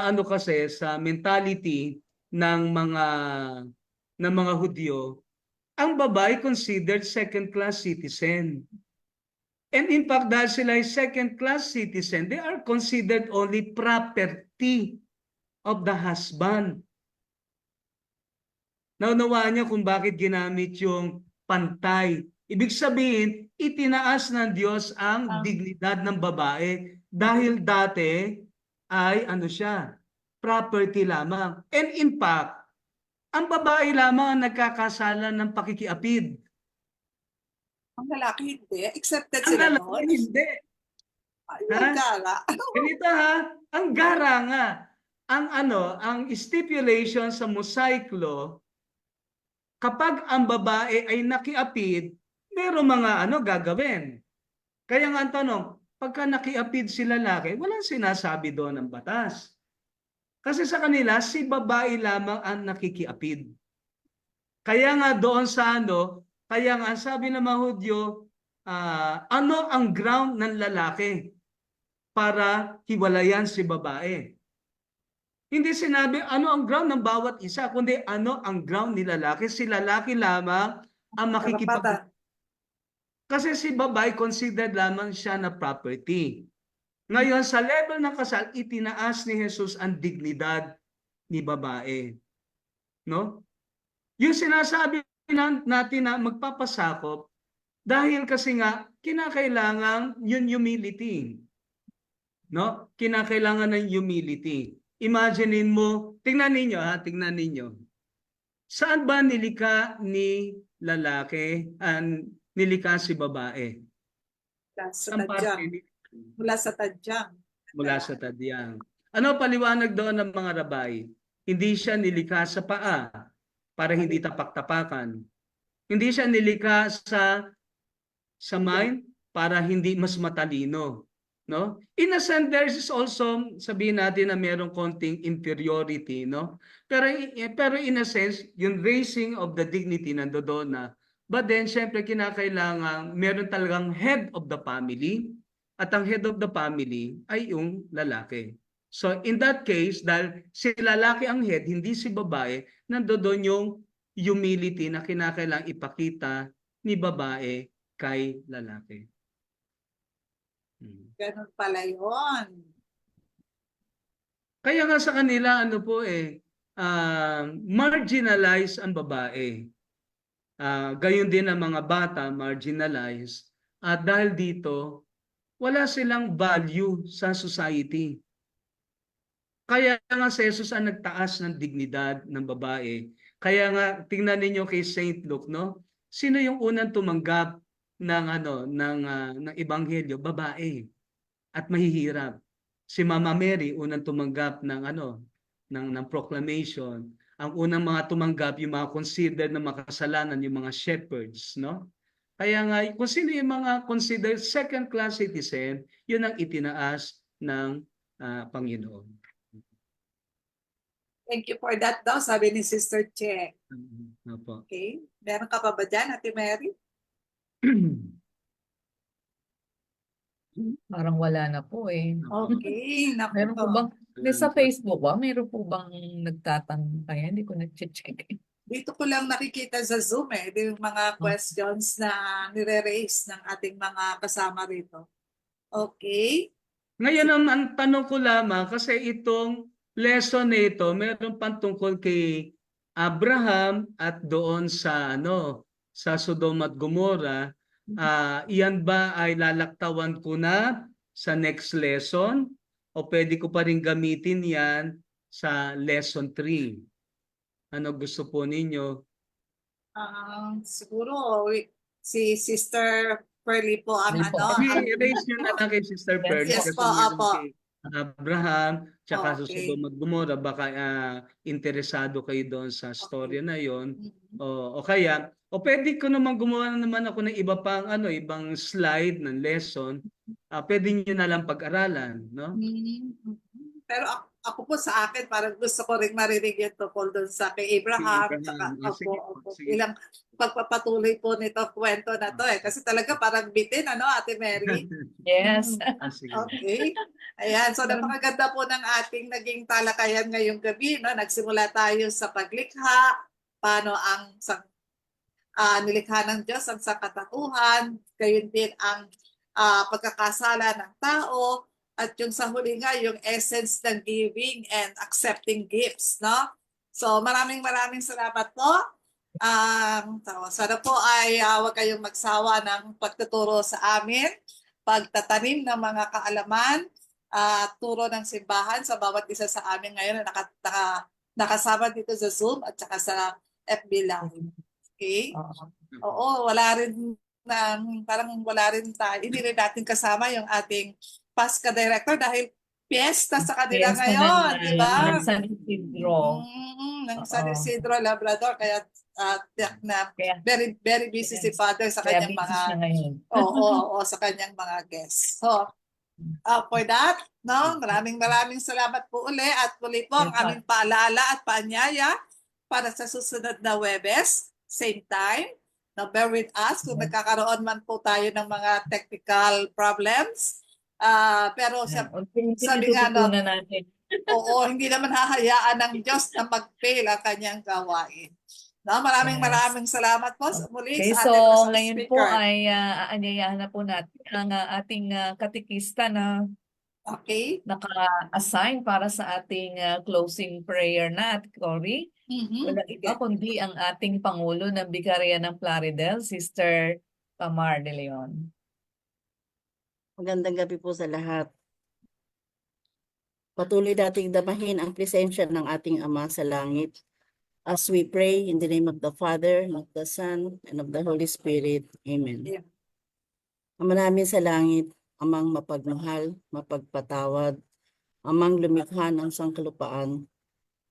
ano kasi sa mentality ng mga Hudyo, ang babae considered second-class citizen. And in fact, dahil sila ay second-class citizen, they are considered only property of the husband. Naunawaan niyo kung bakit ginamit yung pantay. Ibig sabihin, itinaas ng Diyos ang dignidad ng babae dahil dati ay ano siya, property lamang. And in fact, ang babae lamang ang nagkakasala ng pakikiapid. Ang lalaki hindi. Accepted Ang sila lalaki doon. hindi. Ay, Ha? magkala. Ganito ha, ang gara nga, ang stipulation sa Mosaic Law, kapag ang babae ay nakiapid, merong mga gagawin. Kaya nga ang tanong, pagka nakiapid si lalaki, walang sinasabi doon ng batas. Kasi sa kanila, si babae lamang ang nakikiapid. Kaya nga doon sa kaya nga sabi ng mga Hudyo, ano ang ground ng lalaki para hiwalayan si babae? Hindi sinabi ano ang ground ng bawat isa, kundi ano ang ground ni lalaki. Si lalaki lamang ang makikipag... Karapatan. Kasi si babae considered lamang siya na property. Ngayon, sa level ng kasal, itinaas ni Jesus ang dignidad ni babae. No? Yung sinasabi natin na magpapasakop, dahil kasi nga, kinakailangan yung humility. No? Kinakailangan ng humility. Imaginein mo, tingnan ninyo. Saan ba nilikha ni lalaki, nilikha si babae? Mula sa Saan parte tadyang. Mula sa tadyang. mula sa tadyang? Ano paliwanag doon ng mga rabay? Hindi siya nilikha sa paa para hindi tapak-tapakan. Hindi siya nilikha sa mind para hindi mas matalino. No? In a sense, there is also, sabihin natin na mayroong konting inferiority, no? Pero in a sense, yung raising of the dignity nandoon na. But then, syempre, kinakailangan meron talagang head of the family, at ang head of the family ay yung lalaki. So, in that case, dahil si lalaki ang head, hindi si babae, nandoon yung humility na kinakailangang ipakita ni babae kay lalaki. Ganun pala yun. Kaya nga sa kanila, marginalize ang babae. Gayon din ang mga bata, marginalize. At dahil dito, wala silang value sa society. Kaya nga si Jesus ang nagtaas ng dignidad ng babae. Kaya nga, tingnan ninyo kay Saint Luke, no? Sino yung unang tumanggap ng ebanghelyo? Babae. At mahihirap. Si Mama Mary unang tumanggap ng proclamation. Ang unang mga tumanggap yung mga considered na makasalanan, yung mga shepherds, no? Kaya nga kung sino yung mga considered second-class citizen, yun ang itinaas ng Panginoon. Thank you for that daw, sabi ni Sister Che. Opo. Okay. Meron ka pa ba dyan, Ate Mary? Parang wala na po eh. Okay. Naku Meron po po. bang, sa Facebook ba, meron po bang nagtatanong kaya? Hindi ko nag-check. Dito ko lang nakikita sa Zoom yung mga questions na nire-raise ng ating mga kasama rito. Okay. Ngayon ang tanong ko lamang kasi itong lesson na ito meron pang tungkol kay Abraham at doon sa sa Sodom at Gomorrah. Iyan ba ay lalaktawan ko na sa next lesson o pwede ko pa rin gamitin yan sa lesson 3? Ano gusto po ninyo? Siguro si Sister Pearly po ang Pearly po. I-raise nyo na lang kay Sister Yes Pearl po. Yes kasi po, meron apo. kay Abraham tsaka sa Okay. Sodom at Gomorrah baka interesado kayo doon sa storya na yon Mhm. o kaya o pwede ko naman gumawa na naman ako ng iba pang ibang slide ng lesson. Pwede niyo na lang pag-aralan, no? Mhm. Pero ako po sa akin, parang gusto ko rin marinig yung tungkol doon sa kay Abraham. Tsaka Sige po, ako, sige. ilang pagpapatuloy po nito kwento na to Kasi talaga parang bitin, Ate Mary? Yes. Sige. Okay. Ayan, so napakaganda po ng ating naging talakayan ngayong gabi. Nagsimula tayo sa paglikha, paano ang nilikha ng Diyos ang sangkatauhan, gayon din ang pagkakasala ng tao, at yung sa huli nga, yung essence ng giving and accepting gifts, no? So maraming salamat po. Sana po ay huwag kayong magsawa ng pagtuturo sa amin, pagtatanim ng mga kaalaman, turo ng simbahan sa bawat isa sa amin ngayon na nakasama dito sa Zoom at saka sa FB Live. Okay? Oo, wala rin parang wala rin tayo. Hindi rin natin kasama yung ating PASCA director dahil piyesta sa kanila Yes, ngayon, di ba? ng San Isidro. Ng San Isidro Labrador, kaya tiyak na Kaya, very busy si yes. Father sa Kaya kanyang busy mga siya ngayon. oo, sa kanyang mga guests. So, for that, maraming salamat po uli at muli po ang Yes, aming paalala at paanyaya para sa susunod na Webes, same time. Now, bear with us kung nagkakaroon man po tayo ng mga technical problems. Pero sabi nga natututunan natin. oo, hindi naman hahayaan ng Diyos na mag-fail ang kanyang gawain. Maraming salamat po muli Okay, sa so ating isang ngayon po speaker. ay aanyayahan na po natin ang ating katikista na Okay? naka-assign para sa ating closing prayer na, Ate Cory. Walang iba Okay. kundi ang ating Pangulo ng Bigarya ng Plaridel, Sister Tamar de Leon. Magandang gabi po sa lahat. Patuloy nating damahin ang presensya ng ating Ama sa langit as we pray in the name of the Father, of the Son, and of the Holy Spirit. Amen. Yeah. Ama namin sa langit, Amang mapagmahal, mapagpatawad, Amang lumikha ng sangkalupaan,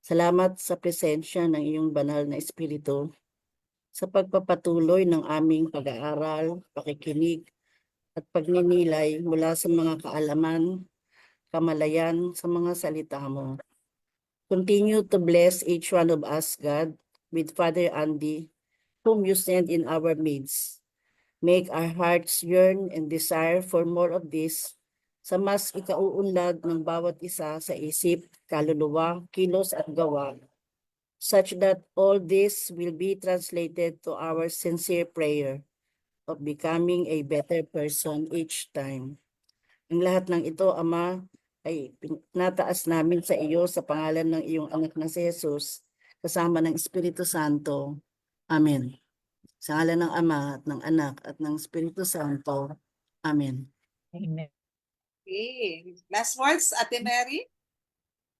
salamat sa presensya ng iyong banal na Espiritu sa pagpapatuloy ng aming pag-aaral, pakikinig, at pagninilay mula sa mga kaalaman, kamalayan sa mga salita mo. Continue to bless each one of us, God, with Father Andy, whom you send in our midst. Make our hearts yearn and desire for more of this sa mas ikauunlad ng bawat isa sa isip, kaluluwa, kilos at gawa, such that all this will be translated to our sincere prayer of becoming a better person each time. Ang lahat ng ito, Ama, ay nataas namin sa iyo sa pangalan ng iyong anak na si Jesus, kasama ng Espiritu Santo. Amen. Sa ngalan ng Ama at ng Anak at ng Espiritu Santo. Amen. Amen. Okay. Last words, Ate Mary?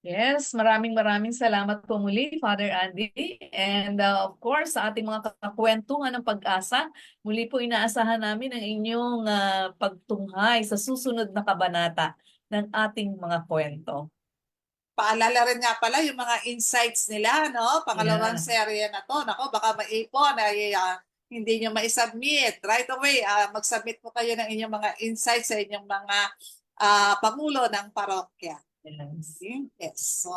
Yes, maraming salamat po muli, Father Andy. And of course, sa ating mga kakwentuhan ng pag-asa, muli po inaasahan namin ang inyong pagtunghay sa susunod na kabanata ng ating mga kwento. Paalala rin nga pala yung mga insights nila, Pangalawang serye na to. Nako, baka maipon ay hindi nyo ma-submit. Right away, mag-submit po kayo ng inyong mga insights sa inyong mga pangulo ng parokya. Yes. Yes. So,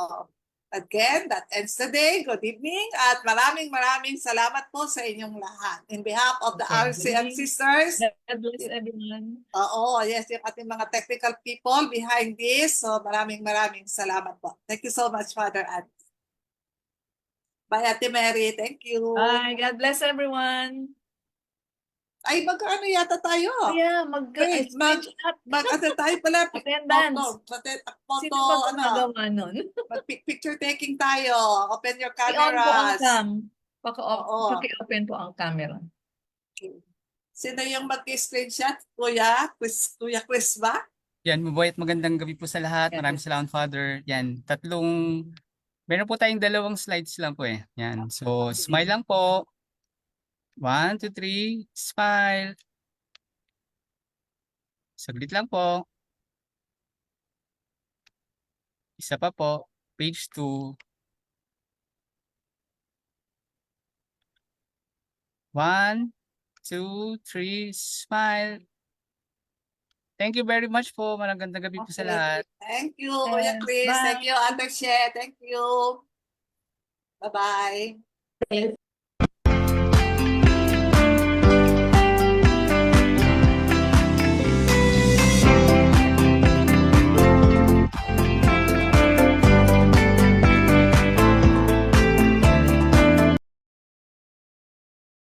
again, that ends the day. Good evening at maraming salamat po sa inyong lahat. In behalf of the RCM sisters, God bless everyone. oo, yes, yung ating mga technical people behind this. So, maraming salamat po. Thank you so much, Father Ed. Bye, Ate Mary. Thank you. Bye. God bless everyone. Ay, magkano yata tayo? Kaya Wait, screenshot. Ano tayo pala? Attendance. Photo, Sino ba ano? gumagawa nun? Picture taking tayo. Open your I-on po ang cameras. cam. Oo. Paki-open po ang camera. Sino yung mag-screenshot? Kuya? Kuya Chris ba? Yan, mabuhay at magandang gabi po sa lahat. Yan. Maraming salamat, Father. Yan, meron po tayong dalawang slides lang po eh. Yan, so smile lang po. 1, 2, 3, smile. Saglit lang po. Isa pa po, page 2. 1, 2, 3, smile. Thank you very much po. Magandang gabi po sa Okay. lahat. Thank you, Kuya Yes, Chris. bye. Thank you, Ate She. Thank you. Bye-bye.